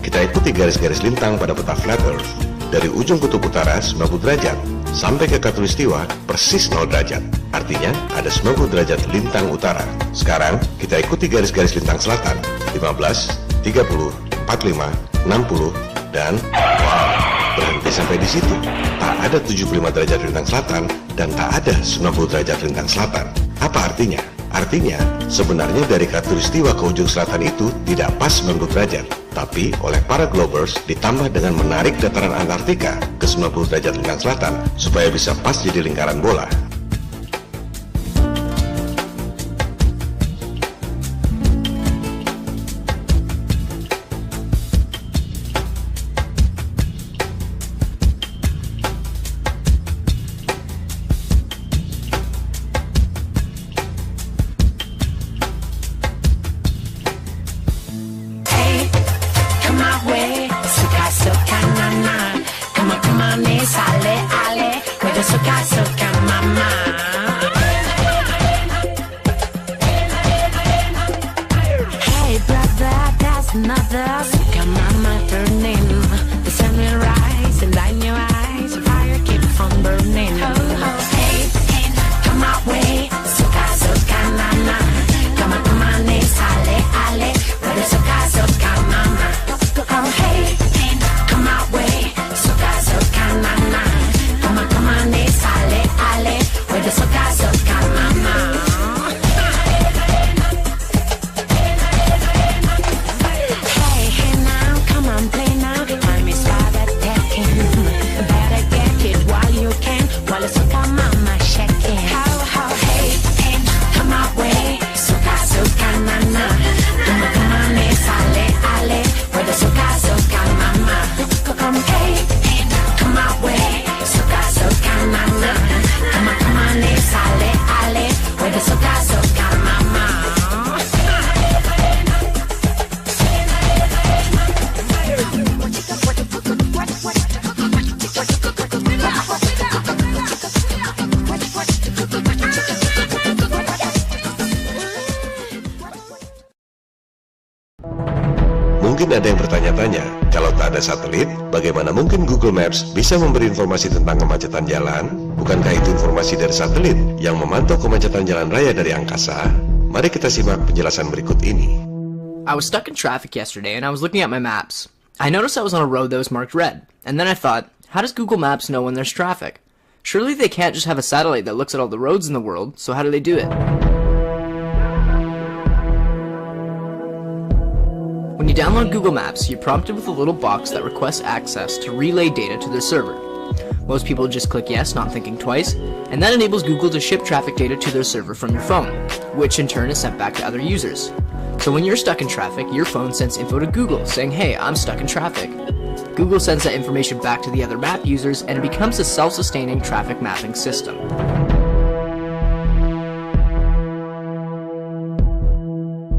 Kita ikuti garis-garis lintang pada peta Flat Earth. Dari ujung kutub utara 90 derajat, sampai ke khatulistiwa persis 0 derajat. Artinya, ada 90 derajat lintang utara. Sekarang, kita ikuti garis-garis lintang selatan. 15, 30, 45, 60, dan wow, berhenti sampai di situ. Tak ada 75 derajat lintang selatan, dan tak ada 90 derajat lintang selatan. Apa artinya? Artinya, sebenarnya dari khatulistiwa ke ujung selatan itu tidak pas 90 derajat. Tapi oleh para globers ditambah dengan menarik dataran Antartika ke 90 derajat lintang selatan supaya bisa pas jadi lingkaran bola. Sale, ale, with a suka, suka, mama. Mungkin ada yang bertanya-tanya, kalau tak ada satelit, bagaimana mungkin Google Maps bisa memberi informasi tentang kemacetan jalan? Bukankah itu informasi dari satelit yang memantau kemacetan jalan raya dari angkasa? Mari kita simak penjelasan berikut ini. I was stuck in traffic yesterday and I was looking at my maps. I noticed I was on a road that was marked red, and then I thought, how does Google Maps know when there's traffic? Surely they can't just have a satellite that looks at all the roads in the world, so how do they do it? When you download Google Maps, you're prompted with a little box that requests access to relay data to the server. Most people just click yes, not thinking twice, and that enables Google to ship traffic data to their server from your phone, which in turn is sent back to other users. So when you're stuck in traffic, your phone sends info to Google saying, hey, I'm stuck in traffic. Google sends that information back to the other map users, and it becomes a self-sustaining traffic mapping system.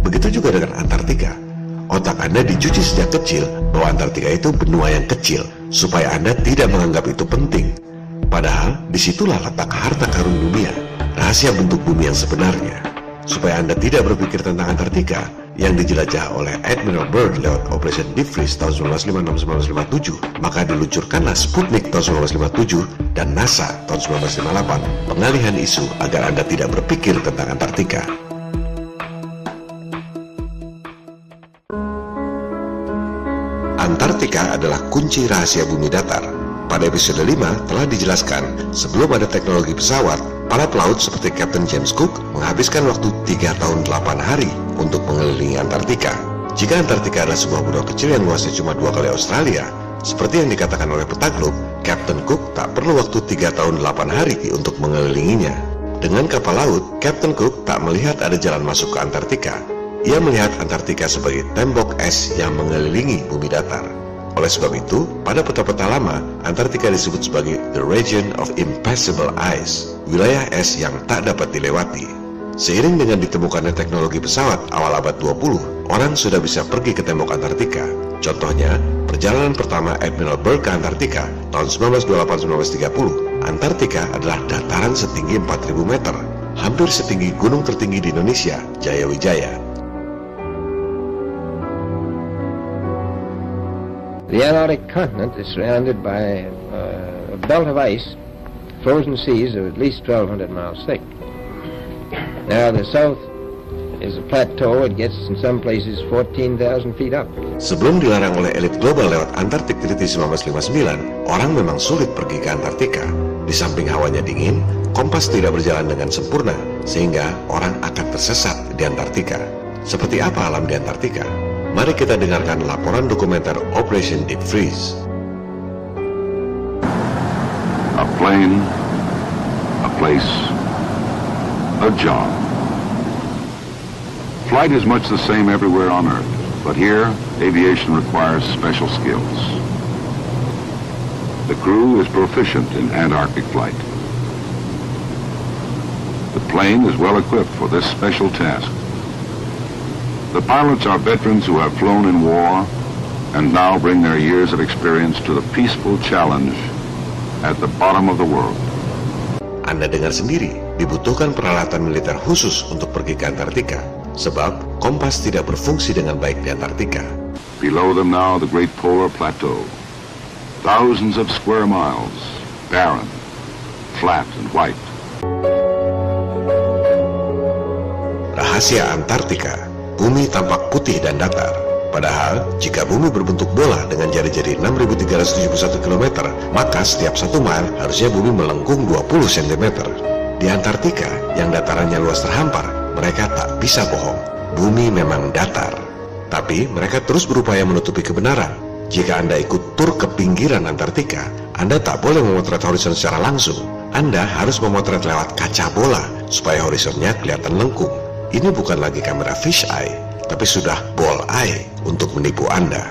Begitu juga dengan Antartika. Otak Anda dicuci sejak kecil bahwa Antartika itu benua yang kecil, supaya Anda tidak menganggap itu penting. Padahal disitulah letak harta karun dunia, rahasia bentuk bumi yang sebenarnya. Supaya Anda tidak berpikir tentang Antartika yang dijelajah oleh Admiral Byrd lewat Operation Deep Freeze tahun 1956-1957, maka diluncurkanlah Sputnik tahun 1957 dan NASA tahun 1958, pengalihan isu agar Anda tidak berpikir tentang Antartika. Antartika adalah kunci rahasia bumi datar. Pada episode 5 telah dijelaskan, sebelum ada teknologi pesawat, para pelaut seperti Kapten James Cook menghabiskan waktu 3 tahun 8 hari untuk mengelilingi Antartika. Jika Antartika adalah sebuah benua kecil yang luasnya cuma 2 kali Australia, seperti yang dikatakan oleh peta globe, Kapten Cook tak perlu waktu 3 tahun 8 hari untuk mengelilinginya. Dengan kapal laut, Kapten Cook tak melihat ada jalan masuk ke Antartika. Ia melihat Antartika sebagai tembok es yang mengelilingi bumi datar. Oleh sebab itu, pada peta-peta lama, Antartika disebut sebagai the region of impassable ice, wilayah es yang tak dapat dilewati. Seiring dengan ditemukannya teknologi pesawat awal abad 20, orang sudah bisa pergi ke tembok Antartika. Contohnya, perjalanan pertama Admiral Byrd ke Antartika tahun 1928-1930. Antartika adalah dataran setinggi 4.000 meter, hampir setinggi gunung tertinggi di Indonesia, Jayawijaya. The Antarctic continent is surrounded by a belt of ice, frozen seas of at least 1,200 miles thick. Now the south is a plateau. It gets in some places 14,000 feet up. Sebelum dilarang oleh elit global lewat Antarctic Treaty 1959, orang memang sulit pergi ke Antartika. Di samping hawanya dingin, kompas tidak berjalan dengan sempurna, sehingga orang akan tersesat di Antartika. Seperti apa alam di Antartika? Mari kita dengarkan laporan dokumenter Operation Deep Freeze. A plane, a place, a job. Flight is much the same everywhere on Earth, but here, aviation requires special skills. The crew is proficient in Antarctic flight. The plane is well equipped for this special task. The pilots are veterans who have flown in war and now bring their years of experience to the peaceful challenge at the bottom of the world. Anda dengar sendiri, dibutuhkan peralatan militer khusus untuk pergi ke Antartika, sebab kompas tidak berfungsi dengan baik di Antartika. Below them now the great polar plateau. Thousands of square miles, barren, flat and white. Rahasia Antartika. Bumi tampak putih dan datar. Padahal, jika bumi berbentuk bola dengan jari-jari 6.371 km, maka setiap 1 mil harusnya bumi melengkung 20 cm. Di Antartika, yang datarannya luas terhampar, mereka tak bisa bohong. Bumi memang datar. Tapi, mereka terus berupaya menutupi kebenaran. Jika Anda ikut tur ke pinggiran Antartika, Anda tak boleh memotret horizon secara langsung. Anda harus memotret lewat kaca bola, supaya horizonnya kelihatan lengkung. Ini bukan lagi kamera fish eye, tapi sudah ball eye untuk menipu Anda.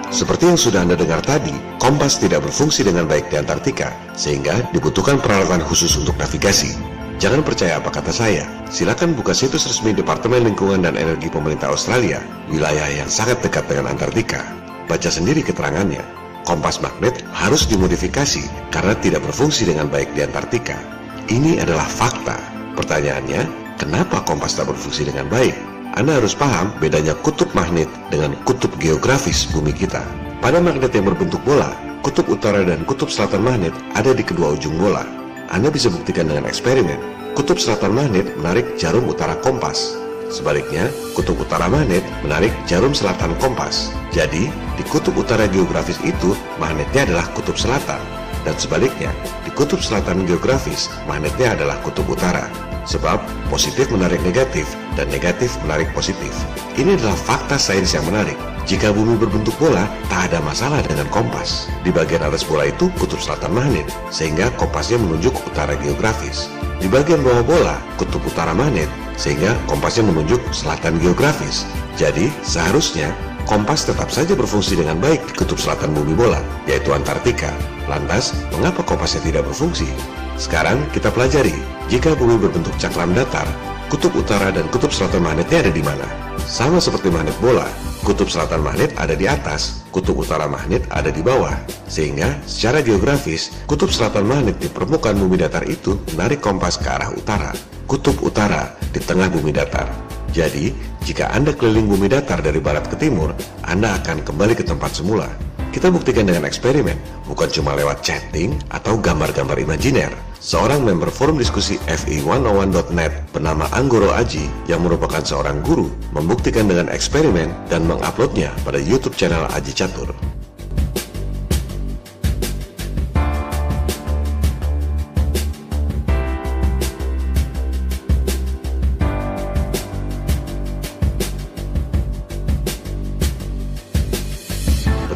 Seperti yang sudah Anda dengar tadi, kompas tidak berfungsi dengan baik di Antartika, sehingga dibutuhkan peralatan khusus untuk navigasi. Jangan percaya apa kata saya. Silakan buka situs resmi Departemen Lingkungan dan Energi Pemerintah Australia, wilayah yang sangat dekat dengan Antartika. Baca sendiri keterangannya. Kompas magnet harus dimodifikasi karena tidak berfungsi dengan baik di Antartika. Ini adalah fakta. Pertanyaannya, kenapa kompas tak berfungsi dengan baik? Anda harus paham bedanya kutub magnet dengan kutub geografis bumi kita. Pada magnet yang berbentuk bola, kutub utara dan kutub selatan magnet ada di kedua ujung bola. Anda bisa buktikan dengan eksperimen. Kutub selatan magnet menarik jarum utara kompas. Sebaliknya, kutub utara magnet menarik jarum selatan kompas. Jadi, di kutub utara geografis itu, magnetnya adalah kutub selatan. Dan sebaliknya, di kutub selatan geografis, magnetnya adalah kutub utara. Sebab, positif menarik negatif, dan negatif menarik positif. Ini adalah fakta sains yang menarik. Jika bumi berbentuk bola, tak ada masalah dengan kompas. Di bagian atas bola itu kutub selatan magnet, sehingga kompasnya menunjuk utara geografis. Di bagian bawah bola, kutub utara magnet, sehingga kompasnya menunjuk selatan geografis. Jadi, seharusnya kompas tetap saja berfungsi dengan baik di kutub selatan bumi bola, yaitu Antartika. Lantas, mengapa kompasnya tidak berfungsi? Sekarang kita pelajari, jika bumi berbentuk cakram datar, kutub utara dan kutub selatan magnetnya ada di mana? Sama seperti magnet bola, kutub selatan magnet ada di atas, kutub utara magnet ada di bawah. Sehingga secara geografis, kutub selatan magnet di permukaan bumi datar itu menarik kompas ke arah utara. Kutub utara di tengah bumi datar. Jadi, jika Anda keliling bumi datar dari barat ke timur, Anda akan kembali ke tempat semula. Kita buktikan dengan eksperimen, bukan cuma lewat chatting atau gambar-gambar imajiner. Seorang member forum diskusi FE101.net bernama Anggoro Aji yang merupakan seorang guru membuktikan dengan eksperimen dan menguploadnya pada YouTube channel Aji Catur.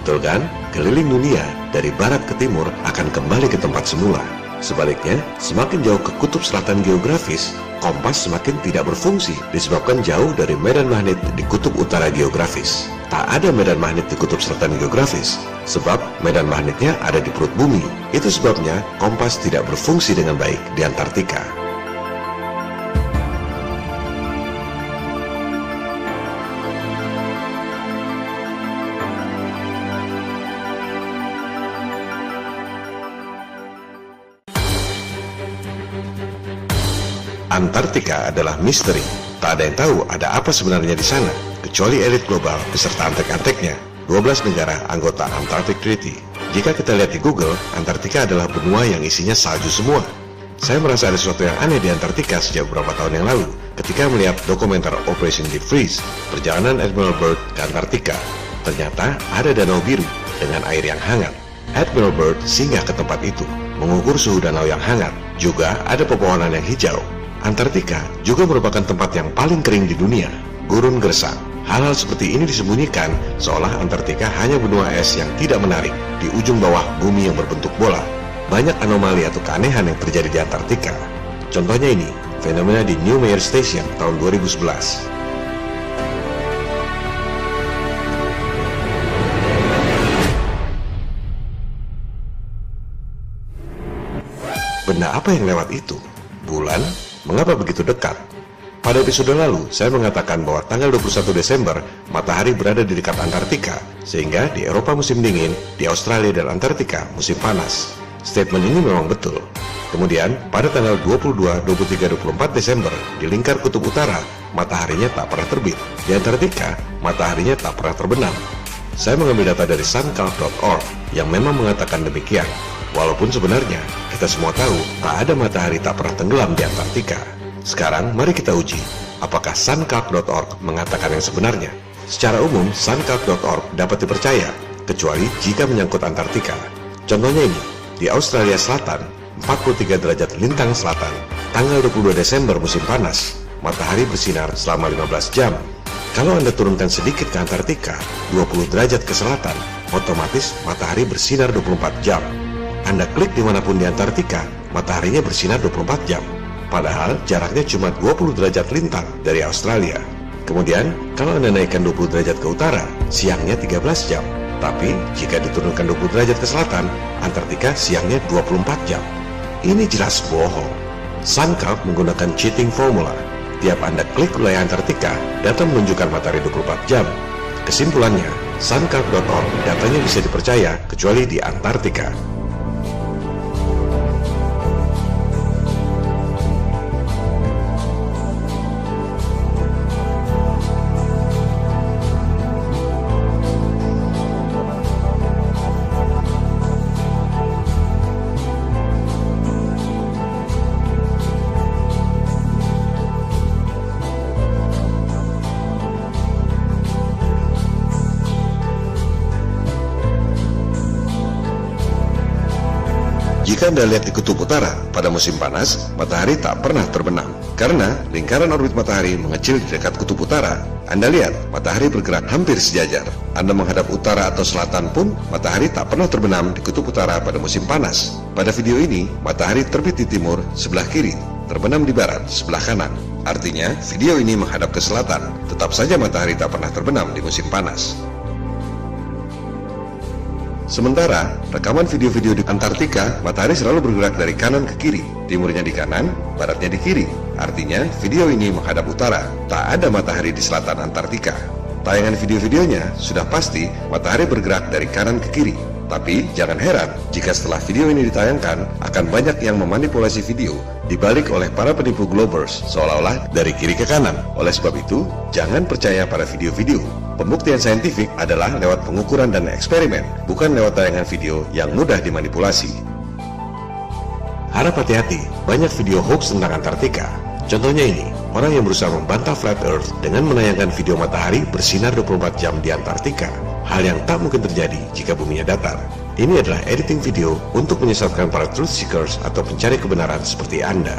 Betul kan? Keliling dunia dari barat ke timur akan kembali ke tempat semula. Sebaliknya, semakin jauh ke kutub selatan geografis, kompas semakin tidak berfungsi disebabkan jauh dari medan magnet di kutub utara geografis. Tak ada medan magnet di kutub selatan geografis, sebab medan magnetnya ada di perut bumi. Itu sebabnya kompas tidak berfungsi dengan baik di Antartika. Antartika adalah misteri. Tak ada yang tahu ada apa sebenarnya di sana, kecuali elit global beserta antek-anteknya, 12 negara anggota Antarctic Treaty. Jika kita lihat di Google, Antartika adalah benua yang isinya salju semua. Saya merasa ada sesuatu yang aneh di Antartika sejak beberapa tahun yang lalu, ketika melihat dokumenter Operation Deep Freeze, perjalanan Admiral Byrd ke Antartika. Ternyata ada danau biru dengan air yang hangat. Admiral Byrd singgah ke tempat itu, mengukur suhu danau yang hangat. Juga ada pepohonan yang hijau. Antartika juga merupakan tempat yang paling kering di dunia, gurun gersang. Hal-hal seperti ini disembunyikan seolah Antartika hanya benua es yang tidak menarik di ujung bawah bumi yang berbentuk bola. Banyak anomali atau keanehan yang terjadi di Antartika. Contohnya ini, fenomena di New Mayer Station tahun 2011. Benda apa yang lewat itu? Bulan? Mengapa begitu dekat? Pada episode lalu, saya mengatakan bahwa tanggal 21 Desember, matahari berada di dekat Antartika, sehingga di Eropa musim dingin, di Australia dan Antartika musim panas. Statement ini memang betul. Kemudian, pada tanggal 22, 23, 24 Desember, di lingkar kutub utara, mataharinya tak pernah terbit. Di Antartika, mataharinya tak pernah terbenam. Saya mengambil data dari suncalc.org yang memang mengatakan demikian. Walaupun sebenarnya, kita semua tahu tak ada matahari tak pernah tenggelam di Antartika. Sekarang, mari kita uji, apakah suncalc.org mengatakan yang sebenarnya. Secara umum, suncalc.org dapat dipercaya, kecuali jika menyangkut Antartika. Contohnya ini, di Australia Selatan, 43 derajat lintang selatan, tanggal 22 Desember musim panas, matahari bersinar selama 15 jam. Kalau Anda turunkan sedikit ke Antartika, 20 derajat ke selatan, otomatis matahari bersinar 24 jam. Anda klik dimanapun di Antartika, mataharinya bersinar 24 jam. Padahal jaraknya cuma 20 derajat lintang dari Australia. Kemudian, kalau Anda naikkan 20 derajat ke utara, siangnya 13 jam. Tapi, jika diturunkan 20 derajat ke selatan, Antartika siangnya 24 jam. Ini jelas bohong. SunCalc menggunakan cheating formula. Tiap Anda klik wilayah Antartika, data menunjukkan matahari 24 jam. Kesimpulannya, suncalc.org datanya bisa dipercaya kecuali di Antartika. Jika Anda lihat di kutub utara, pada musim panas, matahari tak pernah terbenam. Karena lingkaran orbit matahari mengecil di dekat kutub utara. Anda lihat, matahari bergerak hampir sejajar. Anda menghadap utara atau selatan pun, matahari tak pernah terbenam di kutub utara pada musim panas. Pada video ini, matahari terbit di timur, sebelah kiri, terbenam di barat, sebelah kanan. Artinya, video ini menghadap ke selatan. Tetap saja matahari tak pernah terbenam di musim panas. Sementara, rekaman video-video di Antartika, matahari selalu bergerak dari kanan ke kiri, timurnya di kanan, baratnya di kiri. Artinya, video ini menghadap utara, tak ada matahari di selatan Antartika. Tayangan video-videonya sudah pasti matahari bergerak dari kanan ke kiri. Tapi jangan heran jika setelah video ini ditayangkan, akan banyak yang memanipulasi video, dibalik oleh para penipu Globers, seolah-olah dari kiri ke kanan. Oleh sebab itu, jangan percaya pada video-video. Pembuktian saintifik adalah lewat pengukuran dan eksperimen, bukan lewat tayangan video yang mudah dimanipulasi. Harap hati-hati, banyak video hoax tentang Antartika. Contohnya ini, orang yang berusaha membantah Flat Earth dengan menayangkan video matahari bersinar 24 jam di Antartika. Hal yang tak mungkin terjadi jika buminya datar. Ini adalah editing video untuk menyesatkan para truth seekers atau pencari kebenaran seperti Anda.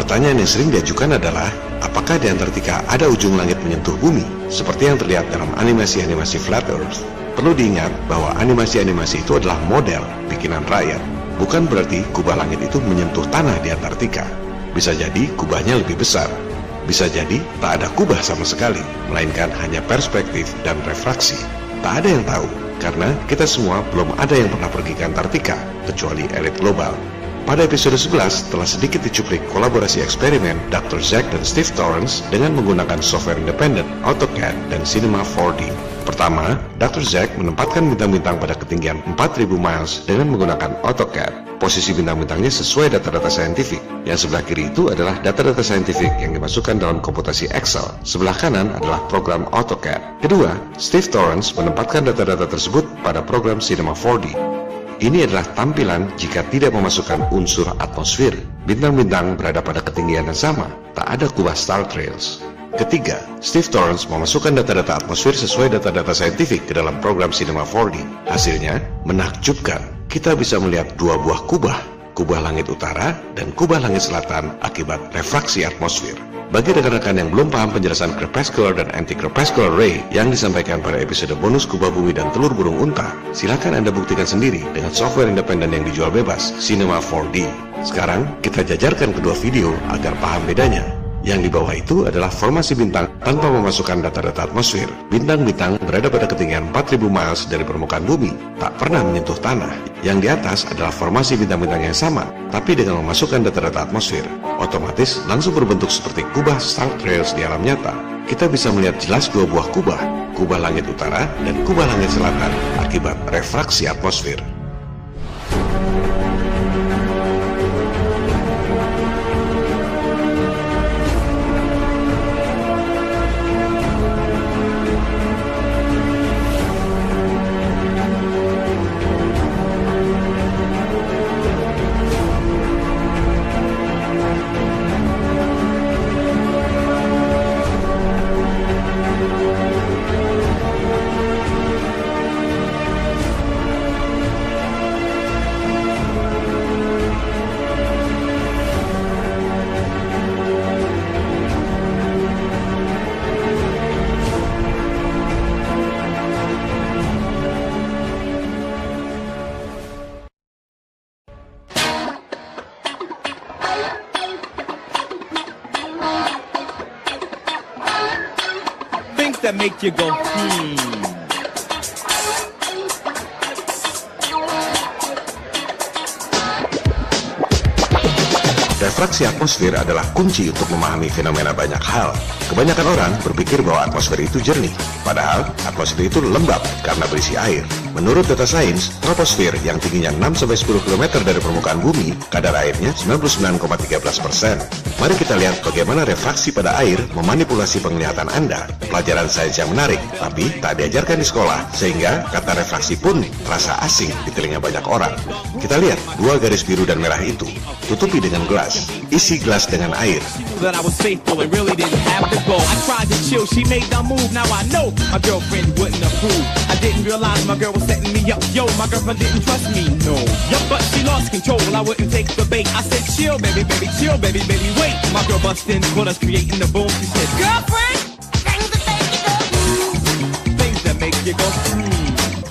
Pertanyaan yang sering diajukan adalah, apakah di Antartika ada ujung langit menyentuh bumi, seperti yang terlihat dalam animasi-animasi Flat Earth? Perlu diingat bahwa animasi-animasi itu adalah model bikinan rakyat. Bukan berarti kubah langit itu menyentuh tanah di Antartika. Bisa jadi kubahnya lebih besar. Bisa jadi tak ada kubah sama sekali, melainkan hanya perspektif dan refraksi. Tak ada yang tahu, karena kita semua belum ada yang pernah pergi ke Antartika, kecuali elit global. Pada episode 11 telah sedikit dicuplik kolaborasi eksperimen Dr. Zack dan Steve Torrance dengan menggunakan software independen AutoCAD dan Cinema 4D. Pertama, Dr. Zack menempatkan bintang-bintang pada ketinggian 4.000 miles dengan menggunakan AutoCAD. Posisi bintang-bintangnya sesuai data-data saintifik. Yang sebelah kiri itu adalah data-data saintifik yang dimasukkan dalam komputasi Excel. Sebelah kanan adalah program AutoCAD. Kedua, Steve Torrance menempatkan data-data tersebut pada program Cinema 4D. Ini adalah tampilan jika tidak memasukkan unsur atmosfer. Bintang-bintang berada pada ketinggian yang sama, tak ada kubah star trails. Ketiga, Steve Torrance memasukkan data-data atmosfer sesuai data-data saintifik ke dalam program Cinema 4D. Hasilnya menakjubkan. Kita bisa melihat dua buah kubah langit utara dan kubah langit selatan akibat refraksi atmosfer. Bagi rekan-rekan yang belum paham penjelasan crepuscular dan anti-crepuscular ray yang disampaikan pada episode bonus kubah bumi dan telur burung unta, silakan Anda buktikan sendiri dengan software independen yang dijual bebas, Cinema 4D. Sekarang, kita jajarkan kedua video agar paham bedanya. Yang di bawah itu adalah formasi bintang tanpa memasukkan data-data atmosfer. Bintang-bintang berada pada ketinggian 4.000 miles dari permukaan bumi, tak pernah menyentuh tanah. Yang di atas adalah formasi bintang-bintang yang sama, tapi dengan memasukkan data-data atmosfer. Otomatis langsung berbentuk seperti kubah star trails di alam nyata. Kita bisa melihat jelas dua buah kubah langit utara dan kubah langit selatan akibat refraksi atmosfer. that make you go, Refraksi atmosfer adalah kunci untuk memahami fenomena banyak hal. Kebanyakan orang berpikir bahwa atmosfer itu jernih, padahal atmosfer itu lembab karena berisi air. Menurut data sains, troposfer yang tingginya 6-10 km dari permukaan bumi, kadar airnya 99,13%. Mari kita lihat bagaimana refraksi pada air memanipulasi penglihatan Anda. Pelajaran sains yang menarik, tapi tak diajarkan di sekolah, sehingga kata refraksi pun terasa asing di telinga banyak orang. Kita lihat dua garis biru dan merah itu. Tutupi dengan gelas. Isi gelas dengan air. that I was faithful and really didn't have to go. I tried to chill, she made the move. Now I know my girlfriend wouldn't approve. I didn't realize my girl was setting me up. Yo, my girlfriend didn't trust me, no. Yup, but she lost control. I wouldn't take the bait. I said, chill, baby, baby, chill, baby, baby, wait. My girl bust in, caught us creating the boom. She said, girlfriend, things that make you go,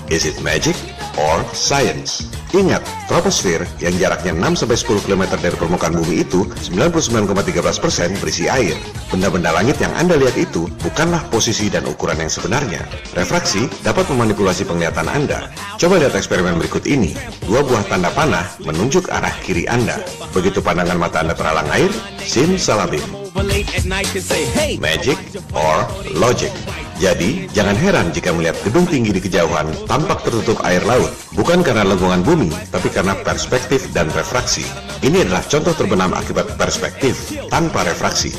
Is it magic or science? Ingat, troposfer yang jaraknya 6-10 km dari permukaan bumi itu 99,13% berisi air. Benda-benda langit yang Anda lihat itu bukanlah posisi dan ukuran yang sebenarnya. Refraksi dapat memanipulasi penglihatan Anda. Coba lihat eksperimen berikut ini. Dua buah tanda panah menunjuk arah kiri Anda. Begitu pandangan mata Anda terhalang air, simsalabim. Magic or logic? Jadi, jangan heran jika melihat gedung tinggi di kejauhan tampak tertutup air laut. Bukan karena lengkungan bumi, tapi karena perspektif dan refraksi. Ini adalah contoh terbenam akibat perspektif tanpa refraksi.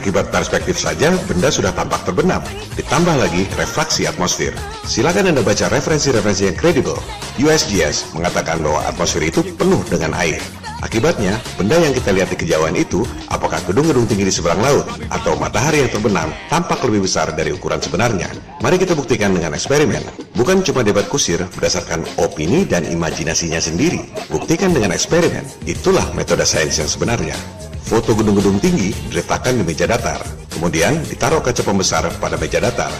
Akibat perspektif saja, benda sudah tampak terbenam. Ditambah lagi refraksi atmosfer. Silakan Anda baca referensi-referensi yang kredibel. USGS mengatakan bahwa atmosfer itu penuh dengan air. Akibatnya, benda yang kita lihat di kejauhan itu, apakah gedung-gedung tinggi di seberang laut atau matahari yang terbenam, tampak lebih besar dari ukuran sebenarnya. Mari kita buktikan dengan eksperimen. Bukan cuma debat kusir berdasarkan opini dan imajinasinya sendiri. Buktikan dengan eksperimen. Itulah metode sains yang sebenarnya. Foto gedung-gedung tinggi diletakkan di meja datar. Kemudian ditaruh kaca pembesar pada meja datar.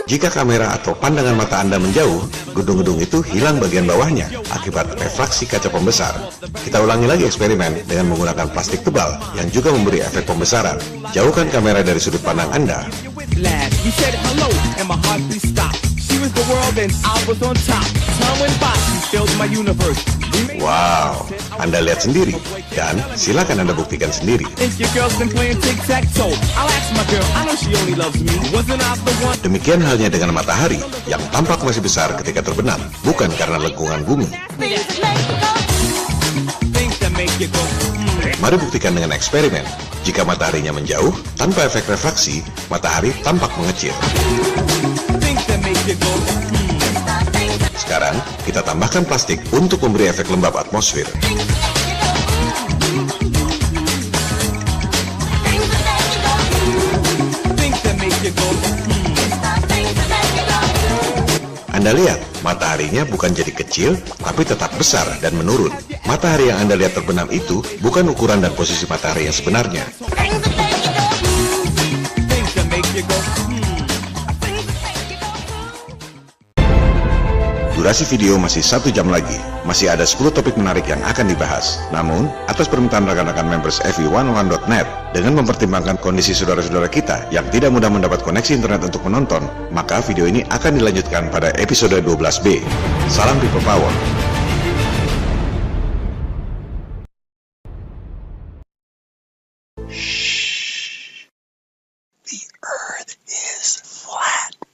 Jika kamera atau pandangan mata Anda menjauh, gedung-gedung itu hilang bagian bawahnya akibat refraksi kaca pembesar. Kita ulangi lagi eksperimen dengan menggunakan plastik tebal yang juga memberi efek pembesaran. Jauhkan kamera dari sudut pandang Anda. Wow, Anda lihat sendiri, dan silakan Anda buktikan sendiri. Demikian halnya dengan matahari, yang tampak masih besar ketika terbenam, bukan karena lengkungan bumi. Mari buktikan dengan eksperimen. Jika mataharinya menjauh, tanpa efek refraksi, matahari tampak mengecil. Sekarang, kita tambahkan plastik untuk memberi efek lembab atmosfer. Anda lihat, mataharinya bukan jadi kecil, tapi tetap besar dan menurun. Matahari yang Anda lihat terbenam itu bukan ukuran dan posisi matahari yang sebenarnya. Durasi video masih 1 jam lagi. Masih ada 10 topik menarik yang akan dibahas. Namun, atas permintaan rekan-rekan members FE101.net, dengan mempertimbangkan kondisi saudara-saudara kita yang tidak mudah mendapat koneksi internet untuk menonton, maka video ini akan dilanjutkan pada episode 12B. Salam People Power. The Earth is flat.